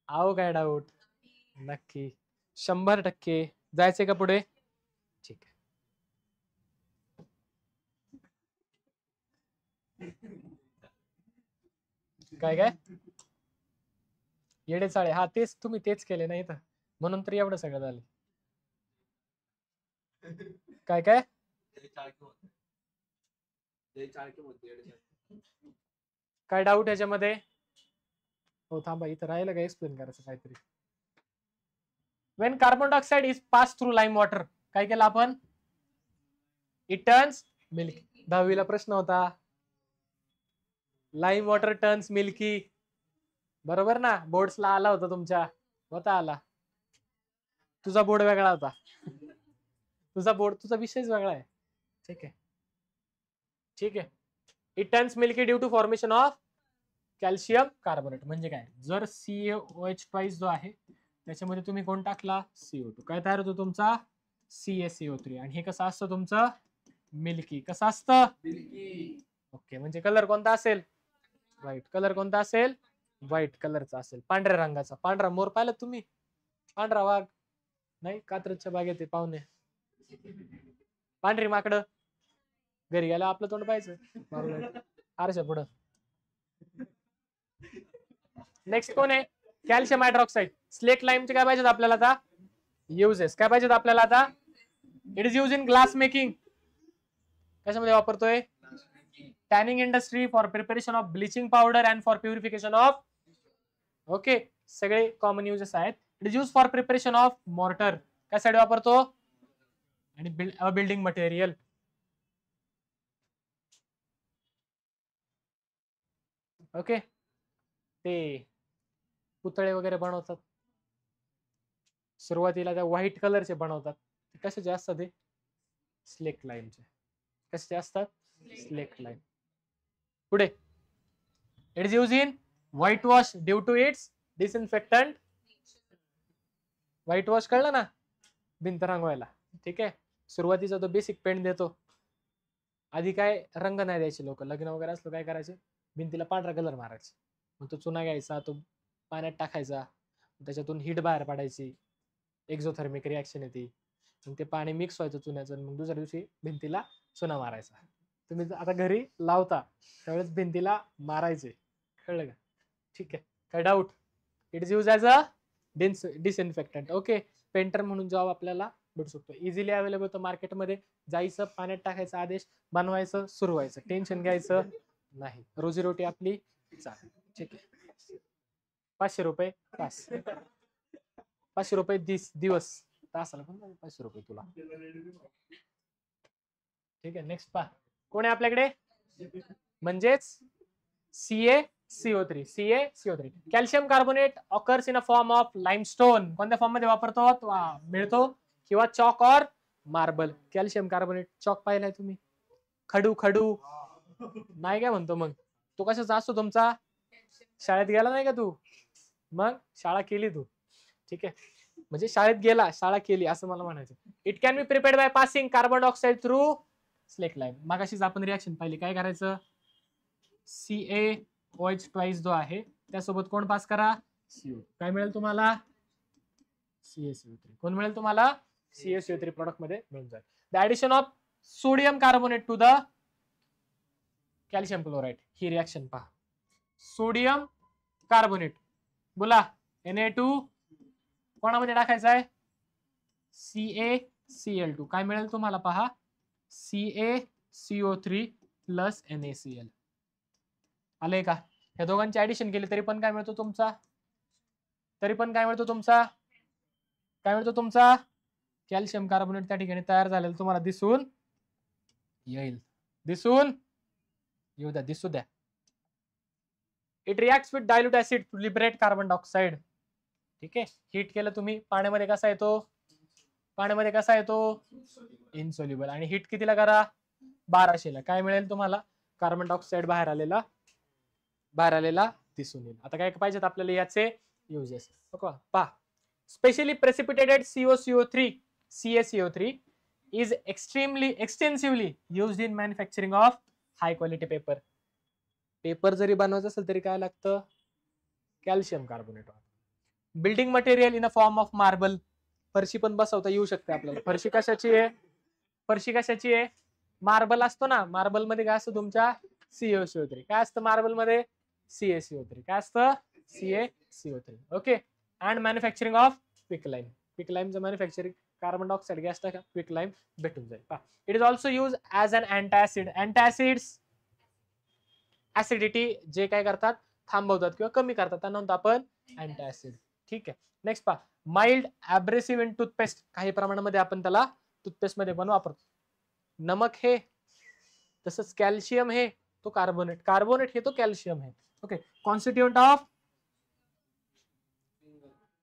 आओ काय डाऊट, नक्की 100% जायचंय का पुढे. ठीक आहे. काय काय येडे चाळे, हा तेच तुम्ही तेच केले नाही तर, म्हणून तर एवढं सगळं झालं. काय काय काय डाऊट याच्यामध्ये. हो थांबा, इथं राहिलं का एक्सप्लेन करायचं काहीतरी. Wien carbon dioxide is pass through lime water, काय केलं आपण, इट टर्न्स मिल्क. 10वीला प्रश्न होता, लाईम वॉटर टर्न्स मिल्की, बरोबर ना. बोर्ड्सला आला होता तुमच्या, होता आला. तुझा बोर्ड वेगळा होता, तुझा बोर्ड, तुझा विषयच वेगळा आहे. ठीक आहे, ठीक आहे. It turns milky due to formation of calcium carbonate. म्हणजे काय, जर CaOH ट्वाइस जो आहे त्याच्यामध्ये तुम्ही कोण टाकला, CO2, काय तयार होतो तुमचा, CaCO3. आणि हे कसं असतं तुमचं, मिल्की. कसं असतं, ओके. म्हणजे कलर कोणता असेल, व्हाईट. कलर कोणता असेल, व्हाईट कलरचा असेल. पांढऱ्या रंगाचा, पांढरा मोर पाहिलं तुम्ही, पांढरा वाघ नाही, कात्रजच्या बागेत पाहुणे, पांढरी माकडं. घरी गेला आपलं तोंड पाहायचं आरशा पुढं. नेक्स्ट कोण आहे, कॅल्शियम हायड्रॉक्साईड. स्लेट लाईमचे काय पाहिजेत आपल्याला आता, युजेस काय पाहिजेत आपल्याला आता. It is use in glass making. कशामध्ये वापरतोय, tanning industry, for preparation of bleaching powder and for purification of. Okay, सगळे कॉमन युजेस आहेत. It is use for preparation of mortar, कशासाठी वापरतो, आणि बिल्डिंग मटेरियल. ओके, ते पुतळे वगैरे बनवतात, सुरुवातीला त्या व्हाईट कलरचे बनवतात. कशाचे असतात ते, स्लेक्ट लाईमचे. कशाचे असतात, स्लेक्ट लाईम. पुढे, it is use in whitewash due to its disinfectant. Whitewash कळलं ना, भिंत रंगवायला. ठीक आहे, सुरुवातीचा तो बेसिक पेंट देतो. आधी काय रंग नाही द्यायचे लोक, लग्न वगैरे असलं काय करायचे, भिंतीला पांढरा कलर मारायचे. मग तो चुना घ्यायचा, तो पाण्यात टाकायचा, त्याच्यातून हीट बाहेर पडायची, एक्झोथर्मिक रिॲक्शन येते, मग ते पाणी मिक्स व्हायचं चुन्याचं, मग दुसऱ्या दिवशी भिंतीला चुना मारायचा. तुम्ही आता घरी लावता त्यावेळेस भिंतीला मारायचे, कळलं का. ठीक आहे, काय doubt. It is use as a disinfectant. Okay, painter म्हणून जॉब आपल्याला भेटू शकतो. इझिली अवेलेबल होतं मार्केटमध्ये. जायचं, पाण्यात टाकायचं, आदेश बनवायचं, सुरू व्हायचं, टेन्शन घ्यायचं नाही, रोजीरोटी आपली चालेल. ठीक आहे, 500 रुपये तास, 500 रुपये दिवस, तासाला पण 500 रुपये तुला. ठीक आहे, नेक्स्ट पहा कोण आहे आपल्याकडे, म्हणजेच CaCO3. Calcium carbonate occurs in a form of limestone. कोणत्या फॉर्म मध्ये वापरतो, मिळतो, किंवा चॉक और मार्बल. कॅल्शियम कार्बोनेट चॉक पाहिलाय तुम्ही, खडू खडू नाही काय म्हणतो, मग तो कशाचा असतो तुमचा, शाळेत गेला नाही का तू, मग शाळा केली तू. ठीक आहे, म्हणजे शाळेत गेला, शाळा केली असं मला म्हणायचं. It can be prepared by passing carbon dioxide through slaked lime. मगाशीच आपण रिॲक्शन पाहिली, काय करायचं, OH ट्वाइस जो आहे त्यासोबत कोण पास करा, CO. काय मिळेल तुम्हाला, CaCO3. कोण मिळेल तुम्हाला, CaCO3 प्रोडक्ट मध्ये मिळून जाईल. The addition of sodium carbonate to the calcium chloride, ही रिएक्शन पहा. सोडियम कार्बोनेट बोला Na2 कोणामध्ये टाकायचा आहे, CaCl2. काय मिळेल तुम्हाला पहा, CaCO3 प्लस NaCl. आले का, या दोघांची ऍडिशन केली तरी पण काय मिळतो तुमचा, काय मिळतो तुमचा कॅल्शियम कार्बोनेट त्या ठिकाणी तयार झालेलं तुम्हाला दिसून येईल, दिसू द्या. It reacts with dilute acid to liberate carbon dioxide. ठीक आहे, हीट केलं तुम्ही, पाण्यामध्ये कसा येतो, इनसोल्युबल. आणि हीट कितीला करा, 1200 ला. काय मिळेल तुम्हाला, कार्बन डायऑक्साइड बाहेर आलेला दिसून येईल. आता काय पाहिजेत आपल्याला याचे युजेस पहा. Specially precipitated CaCO3 is extensively used in manufacturing of high quality paper. Paper जरी बनवायचं असेल तरी काय लागतं, calcium carbonate. Building material in a form of marble, फरशी पण बसवता येऊ शकते आपल्याला. फरशी कशाची आहे, मार्बल असतो ना, मार्बल मध्ये काय असतं तुमच्या, CaCO3. काय असतं मार्बल मध्ये, CaCO3. काय असतं, CaCO3. Okay. And manufacturing of क्विकलाइमचं मॅन्युफॅक्चरिंग कार्बन डायऑक्साइड गॅस टाका, क्विकलाइम भेटून जाईल. It is also use as an antacid. Antacids acidity जे काय करतात, थांबवतात किंवा कमी करतात, त्यांना म्हणतो आपण अँटासिड. ठीक आहे. नेक्स्ट पहा, माइल्ड ॲब्रेसिव्ह इन टूथपेस्ट. काही प्रमाणामध्ये आपण त्याला टूथपेस्ट मध्ये पण वापरतो. नमक हे, तसंच कॅल्शियम हे तो कार्बोनेट हे तो कॅल्शियम है. Okay. Constituent of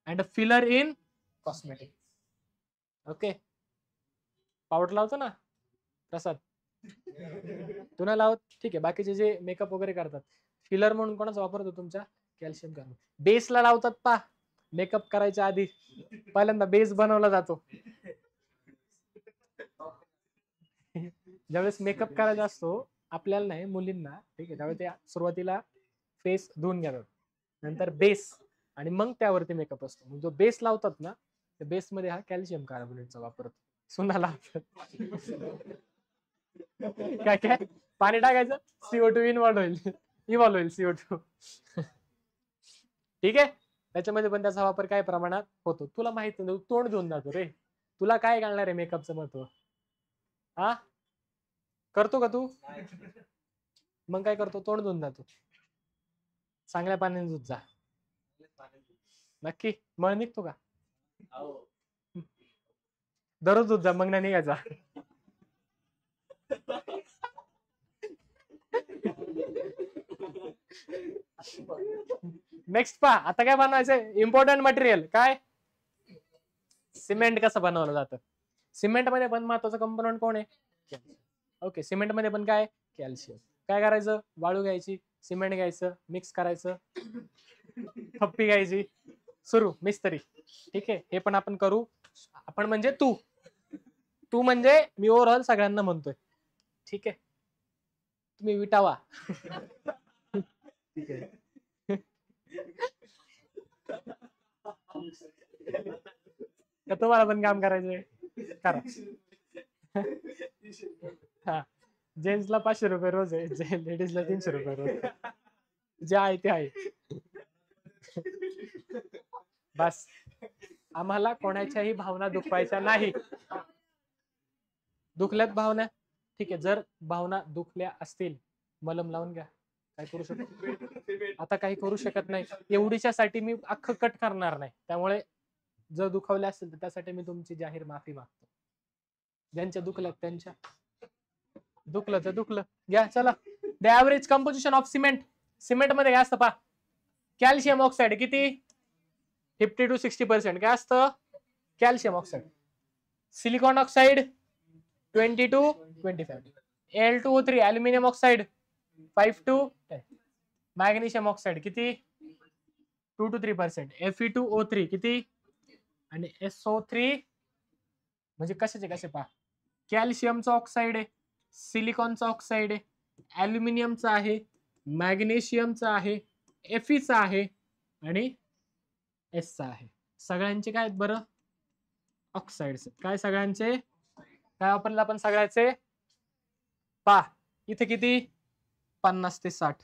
and filler in cosmetic. Okay. Powder लावतो ना प्रसाद, तू नाही लावत, ठीक आहे. बाकीचे जे मेकअप वगैरे करतात, फिलर म्हणून कोणाचा वापरतो तुमच्या, कॅल्शियम कार्बोनेट. बेसला लावतात पा, मेकअप करायच्या आधी पहिल्यांदा बेस बनवला जातो. ज्यावेळेस मेकअप करायचा असतो आपल्याला, नाही मुलींना, ठीक आहे, त्यावेळेस त्या सुरुवातीला फेस धुवून घेतात, नंतर बेस, आणि मग त्यावरती मेकअप असतो. मग जो बेस लावतात ना, त्या बेस मध्ये हा कॅल्शियम कार्बोनेटचा वापरतो. सुनाला काय पाणी टाकायचं, CO2 इव्हॉल्व होईल CO2. ठीक आहे. त्याच्यामध्ये पण त्याचा वापर काय प्रमाणात होतो, तुला माहित नाही, तोंड धुवून जातो रे, तुला काय कळणार आहे मेकअपचं महत्व, हा करतो का तू, मग काय करतो, तोंड धुवून जातो. चांगल्या पाण्याने धुत जा, नक्की. मळ निघतो का, दररोज धुत जा, मग नाही निघायचा. नेक्स्ट पहा, आता काय बनवायचंय, इम्पॉर्टंट मटेरियल काय, सिमेंट कसं बनवलं जातं. सिमेंट मध्ये पण महत्वाचं कंपोनंट कोण आहे, ओके. सिमेंट मध्ये पण काय, कॅल्शियम. काय करायचं, वाळू घ्यायची, सिमेंट घ्यायचं, मिक्स करायचं, थप्पी घ्यायची, सुरू मिस्त्री. ठीक आहे, हे पण आपण करू. आपण म्हणजे तू म्हणजे मी ओव्हरऑल सगळ्यांना म्हणतोय. ठीक आहे, तुम्ही विटावा. ठीक आहे. तुम्हाला पण काम करायचंय, करा. हा, जेंट्सला 500 रुपये रोज आहे, लेडीजला 300 रुपये रोज, जे आहे ते आहे. बस, आम्हाला कोणाच्याही भावना दुखवायच्या नाही. दुखल्यात भावना, ठीक आहे, जर भावना दुखल्या असतील मलम लावून घ्या, काय करू शकतो आता, काही करू शकत नाही. एवढीच्यासाठी मी अख्खं कट करणार नाही, त्यामुळे जर दुखवले असेल तर त्यासाठी मी तुमची जाहीर माफी मागतो. ज्यांच्या दुखल्यात त्यांच्या, दुखलं तर दुखलं घ्या. चला, the average composition of cement मध्ये काय असतं पहा, कॅल्शियम ऑक्साईड किती, 50 to 60% काय असतं, calcium oxide. Silicon oxide 20 to 25, Al2O3 aluminium oxide 5 to 10, magnesium oxide किती 2 to 3%, Fe2O3 किती, आणि SO3 म्हणजे कसे पहा, कॅल्शियमचा ऑक्साईड आहे, सिलिकॉनचा ऑक्साईड आहे, अल्युमिनियमचा आहे, मॅग्नेशियमचा आहे, Fe आहे आणि S आहे. सगळ्यांचे काय आहेत बरं? ऑक्साइड्स. काय सगळ्यांचे? काय वापरलं आपण सगळ्याचे? पा इथे किती? 50 ते 60.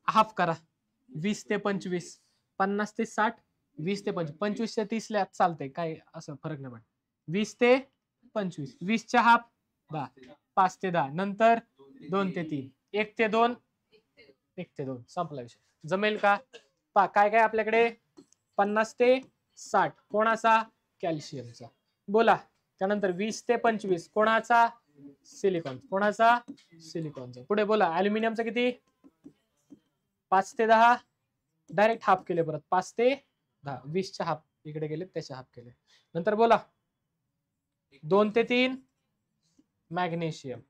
हाफ करा. 20 ते 25. 50 ते 60, 20 ते 25. 25 ते 30 ला चालतंय, काय असं फरक नाही पडत. 20 ते 25. 20 च्या हाफ 10. 5 ते 10. नंतर 2 ते 3. 1 ते 2. 1 ते 2. संपला विषय. जमेल का? पा काय काय आपल्याकडे? 50 ते 60 कोणाचा? कॅल्शियमचा. बोला. त्यानंतर 20 ते 25 कोणाचा? सिलिकॉन. कोणाचा? सिलिकॉनचा. पुढे बोला. अल्युमिनियमचा किती? 5 ते 10. डायरेक्ट हाफ केले परत. 5 ते 10. 20 च्या हाफ इकडे गेले, त्याच्या हाफ केले. नंतर बोला. 2 ते 3 मॅग्नेशियम.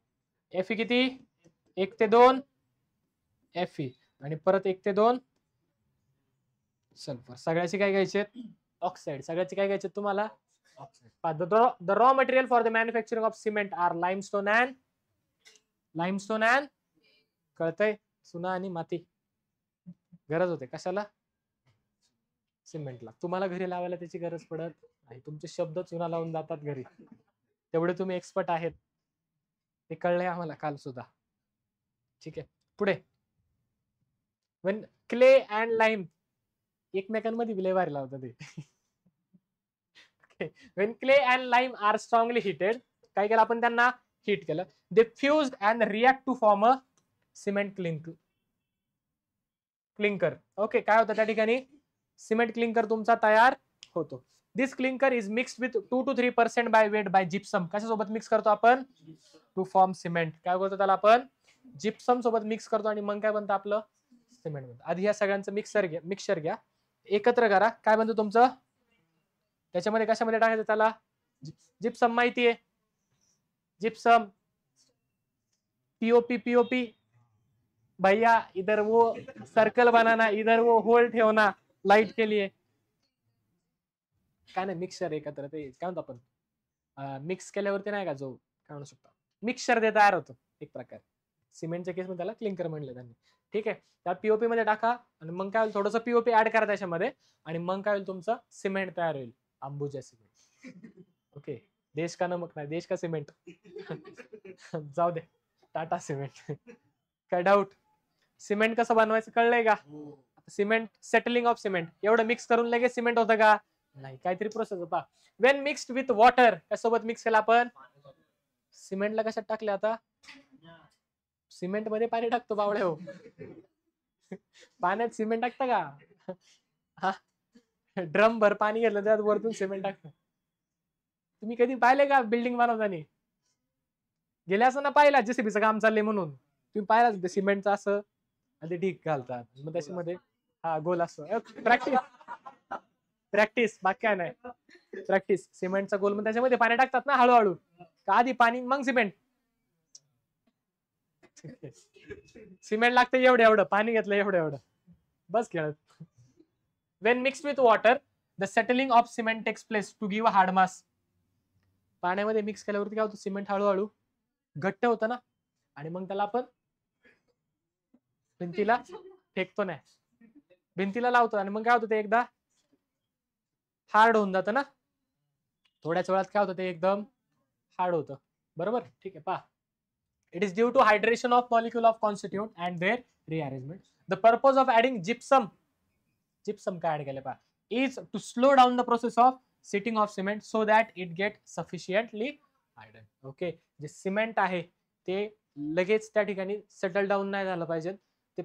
Fe किती? 1 ते 2 Fe आणि परत 1 ते 2 सल्फर. सगळ्याचे काय घ्यायचे? ऑक्साइड. सगळ्याचे काय घ्यायचे तुम्हाला? Oxide. The raw material for the manufacturing of cement are limestone and कळतंय? चुना आणि माती. गरज होते कशाला? सिमेंटला. तुम्हाला घरी लावायला त्याची गरज पडत नाही. तुमचे शब्द चुना लावून जातात घरी. तेवढे तुम्ही एक्सपर्ट आहेत, ते कळलंय आम्हाला काल सुद्धा. ठीक आहे. पुढे. when clay and lime एकमेकांमध्ये विले वारी लावतात ते. when clay and lime are strongly heated, काय केलं आपण त्यांना? हीट केलं. they fused and react to form a cement clinker. Okay. काय होतं त्या ठिकाणी? सिमेंट क्लिंकर तुमचा तयार होतो. This clinker is mixed with 2 to 3% by weight by gypsum. कशासोबत मिक्स करतो आपण? To form cement. काय करतो त्याला आपण? जिप्सम सोबत मिक्स करतो आणि मग काय बनतं आपलं? सिमेंट बनतं. आधी या सगळ्यांचं मिक्सचर घ्या, एकत्र करा. काय बनतं तुमचं? त्याच्यामध्ये कशामध्ये टाकायचं त्याला? जिप्सम. माहितीये जिप्सम? पीओपी. भैया इधर वो सर्कल बनाना, इधर वो होल ठेवना लाइट के लिए. काय नाही, मिक्सचर एकत्र ते काय म्हणतो आपण? मिक्स केल्यावरती नाही का जो काय म्हणू शकतो, मिक्सचर ते तयार होतं एक प्रकार. सिमेंटच्या केस मध्ये त्याला क्लिंकर म्हणलं त्यांनी. ठीक आहे. त्या पीओपी मध्ये टाका आणि मग काय होईल? थोडंसं पीओपी ऍड करा त्याच्यामध्ये आणि मग काय होईल? तुमचं सिमेंट तयार होईल. अंबुजा सिमेंट. ओके. देश का नमक नाही, देश का सिमेंट. जाऊ दे, टाटा सिमेंट. काय डाऊट? सिमेंट कसं बनवायचं कळलंय का? Cement, settling of cement. एवढं मिक्स करून लगेच सिमेंट होतं का? नाही, काहीतरी प्रोसेस होता. वेन मिक्स्ड विथ वॉटर, त्यासोबत मिक्स केला आपण? सिमेंटला कशात टाकले आता? सिमेंट मध्ये पाणी टाकतो बावळे हो. पाण्यात सिमेंट टाकतं का? हा, ड्रम भर पाणी घेतलं त्यात वरतून सिमेंट टाकतं. तुम्ही कधी पाहिले का बिल्डिंग बनवताना? गेले असं ना पाहिला, जेसीबीचं काम चाललंय म्हणून तुम्ही पाहिला सिमेंटचं असं आधी ढीक घालतात, मग त्याच्यामध्ये हा गोल असतो. प्रॅक्टिस बाकी काय नाही. प्रॅक्टिस. सिमेंटचा गोल मग त्याच्यामध्ये पाणी टाकतात ना हळूहळू. का आधी पाणी मग सिमेंट? सिमेंट लागतं एवढं पाणी घेतलं एवढं बस खेळत. When mixed with water the setting of cement takes place to give hard mass. पाण्यामध्ये मिक्स केल्यावरती काय होतं? सिमेंट हळूहळू घट्ट होतं ना, आणि मग त्याला आपण भिंतीला फेकतो नाही, भिंतीला लावतो आणि मग काय होतं? ते एकदा हार्ड होऊन जातं ना, थोड्याच वेळात काय होतं? ते एकदम हार्ड होतं. बरोबर. ठीक आहे. पहा. It is due to hydration of molecule of constituent and their rearrangement. The purpose of adding gypsum काय ऍड केलं पहा, is to slow down the process of setting of cement so that it get sufficiently hardened. Okay. जे cement आहे ते लगेच त्या ठिकाणी settle down नाही झालं पाहिजे, ते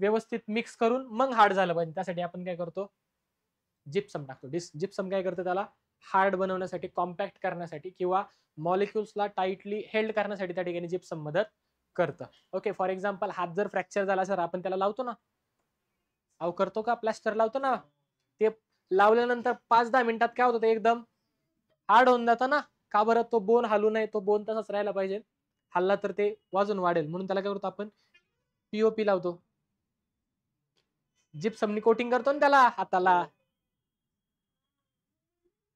व्यवस्थित मिक्स करून मग हार्ड झालं पाहिजे. त्यासाठी आपण काय करतो? जिप्सम टाकतो. जिप्सम काय करतं? त्याला हार्ड बनवण्यासाठी, कॉम्पॅक्ट करण्यासाठी किंवा मॉलिक्युल्सला टाइटली हेल्ड करण्यासाठी त्या ठिकाणी जिप्सम मदत करतं. ओके. फॉर एक्झाम्पल, हात जर फ्रॅक्चर झाला सर, आपण त्याला लावतो ना, करतो का? प्लास्टर लावतो ना, ते लावल्यानंतर 5-10 मिनिटात काय होतं? ते एकदम हार्ड होऊन जातं ना. का बरं? तो बोन हलू नये, तो बोन तसाच राहायला पाहिजे. हल्ला तर ते वाजून वाढेल, म्हणून त्याला काय करतो आपण? पीओपी लावतो. जिप्समनी कोटिंग करतो ना त्याला हाताला,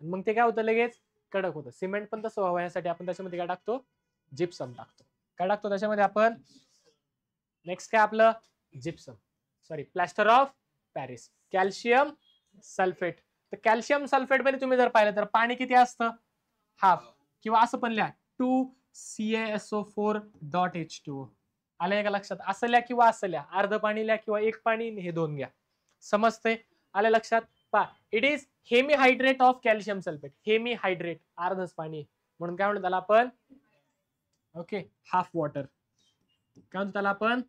मग ते काय होतं? लगेच कडक होतं. सिमेंट पण तसं व्हावं यासाठी आपण त्याच्यामध्ये काय टाकतो? जिप्सम टाकतो. काय टाकतो त्याच्यामध्ये आपण? नेक्स्ट काय आपलं gypsum, sorry plaster of Paris, calcium sulphate. तर कॅल्शियम सल्फेट मध्ये तुम्ही जर पाहिलं तर पाणी किती असतं, हाफ, किंवा असं पण लिहा 2CaSO4.H2O. आलंय का लक्षात, असं लिहा किंवा असं लिहा, अर्ध पाणी लिहा किंवा एक पाणी, हे दोन घ्या, समजते, आलं लक्षात. पा it is hemihydrate of calcium sulphate, hemihydrate अर्धच पाणी, म्हणून काय म्हणतो त्याला आपण, ओके हाफ वॉटर, काय म्हणतो त्याला आपण,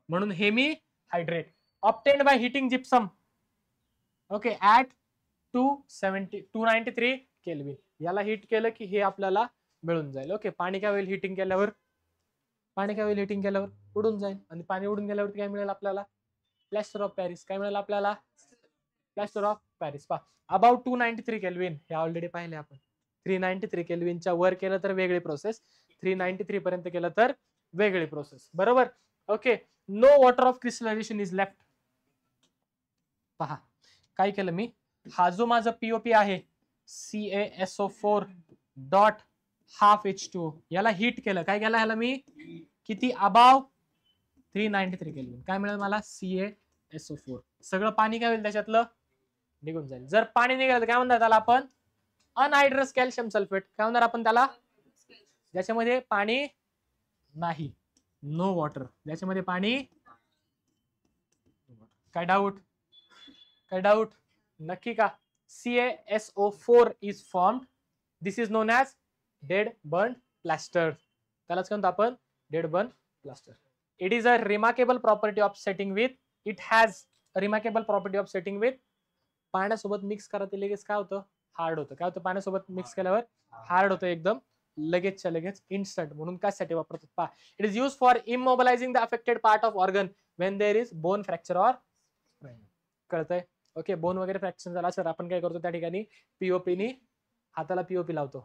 म्हणून hemihydrate. Obtained by heating gypsum, okay at 293 Kelvin. याला हिट केलं की हे आपल्याला मिळून जाईल. ओके पाणी काय होईल हिटिंग केल्यावर, पाणी काय होईल हिटिंग केल्यावर उडून जाईल, आणि पाणी उडून गेल्यावरती काय मिळेल आपल्याला, प्लॅस्टर ऑफ पॅरिस. काय मिळेल आपल्याला, प्लॅस्टर ऑफ पॅरिस. पा अबाउट 293 केल्विन, हे ऑलरेडी पाहिले आपण. 393 केल्विनच्या वर केलं तर वेगळी प्रोसेस, 393 पर्यंत केलं तर वेगळी प्रोसेस, बरोबर. Okay no water of crystallization is left. पहा काय केलं मी, हा जो माझा पीओपी आहे CaSO4.12H2O, याला हिट केलं, काय केलं ह्याला मी, किती, अबाव 393 केल्विन. काय मिळेल मला, CaSO4. सगळं पाणी काय होईल त्याच्यातलं, निघून जाईल. जर पाणी निघालं तर काय म्हणतात त्याला आपण, अनहायड्रस कॅल्शियम सल्फेट. काय म्हणणार आपण त्याला, ज्याच्यामध्ये पाणी नाही, नो वॉटर, ज्याच्यामध्ये पाणी. काय डाऊट, काय डाऊट, नक्की का. CaSO4 is formed, this is known as dead burn plaster. त्यालाच म्हणतो आपण dead burn plaster. It is a remarkable property of setting with, it has remarkable property of setting with. पाण्यासोबत मिक्स करा ते लगेच काय होतं, हार्ड होतं. काय होतं, पाण्यासोबत मिक्स केल्यावर हार्ड होतं एकदम, लगेचच्या लगेच, इन्स्टंट. म्हणून कशासाठी वापरतात पहा, it is use for immobilising the affected part of organ when there is bone fracture or, कळतंय. ओके बोन वगैरे फ्रॅक्चर झाला सर, आपण काय करतो त्या ठिकाणी पीओपीनी हाताला पीओपी लावतो.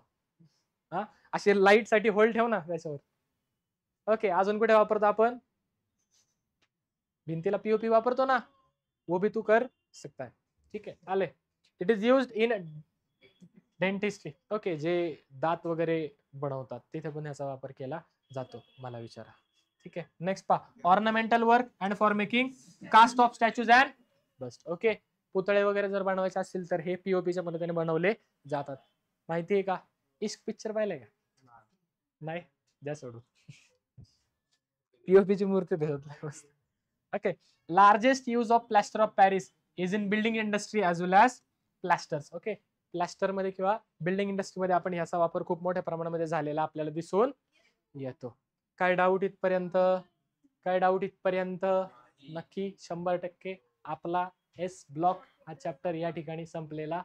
हा असे लाईट साठी होल्ड ठेव ना त्याच्यावर. ओके अजून कुठे वापरतो आपण, भिंतीला पीओपी वापरतो ना, वो भी तू कर सकता है. ठीक आहे आले. It is used in dentistry. Okay जे दात वगैरे बनवतात तिथे पण याचा वापर केला जातो, मला विचारा. ठीक आहे नेक्स्ट पा, ornamental work and for making cast of statues and bust. Okay पुतळे वगैरे जर बनवायचे असतील तर हे पीओपीच्या मदतीने बनवले जातात. माहिती आहे का, इश्क पिक्चर पाहिलंय का, नाही द्या सोडून, पीओपीची मूर्ती देतात. Okay largest use of plaster of Paris is in building industry as well as plasters. Okay plaster मध्ये किंवा बिल्डिंग इंडस्ट्रीमध्ये आपण याचा वापर खूप मोठ्या प्रमाणामध्ये झालेला आपल्याला दिसून येतो. काय डाऊट इथपर्यंत, काय डाऊट इथपर्यंत, नक्की 100% आपला एस ब्लॉक हा चॅप्टर या ठिकाणी संपलेला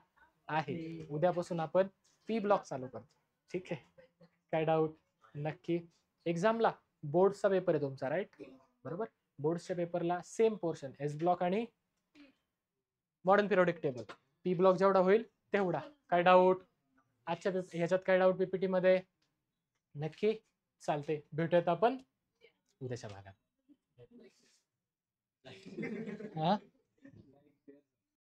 आहे. उद्यापासून आपण पी ब्लॉक चालू करतो. ठीक आहे काय डाऊट, नक्की. एक्झामला बोर्डचा पेपर आहे तुमचा, राईट, बरोबर. बोर्डच्या पेपरला सेम पोर्शन एस ब्लॉक आणि modern periodic table, P block जेवढा होईल तेवढा. काय डाऊट आजच्या ह्याच्यात, काय डाऊट पीपीटी मध्ये, नक्की चालते. भेटूयात आपण उद्याच्या भागात. हा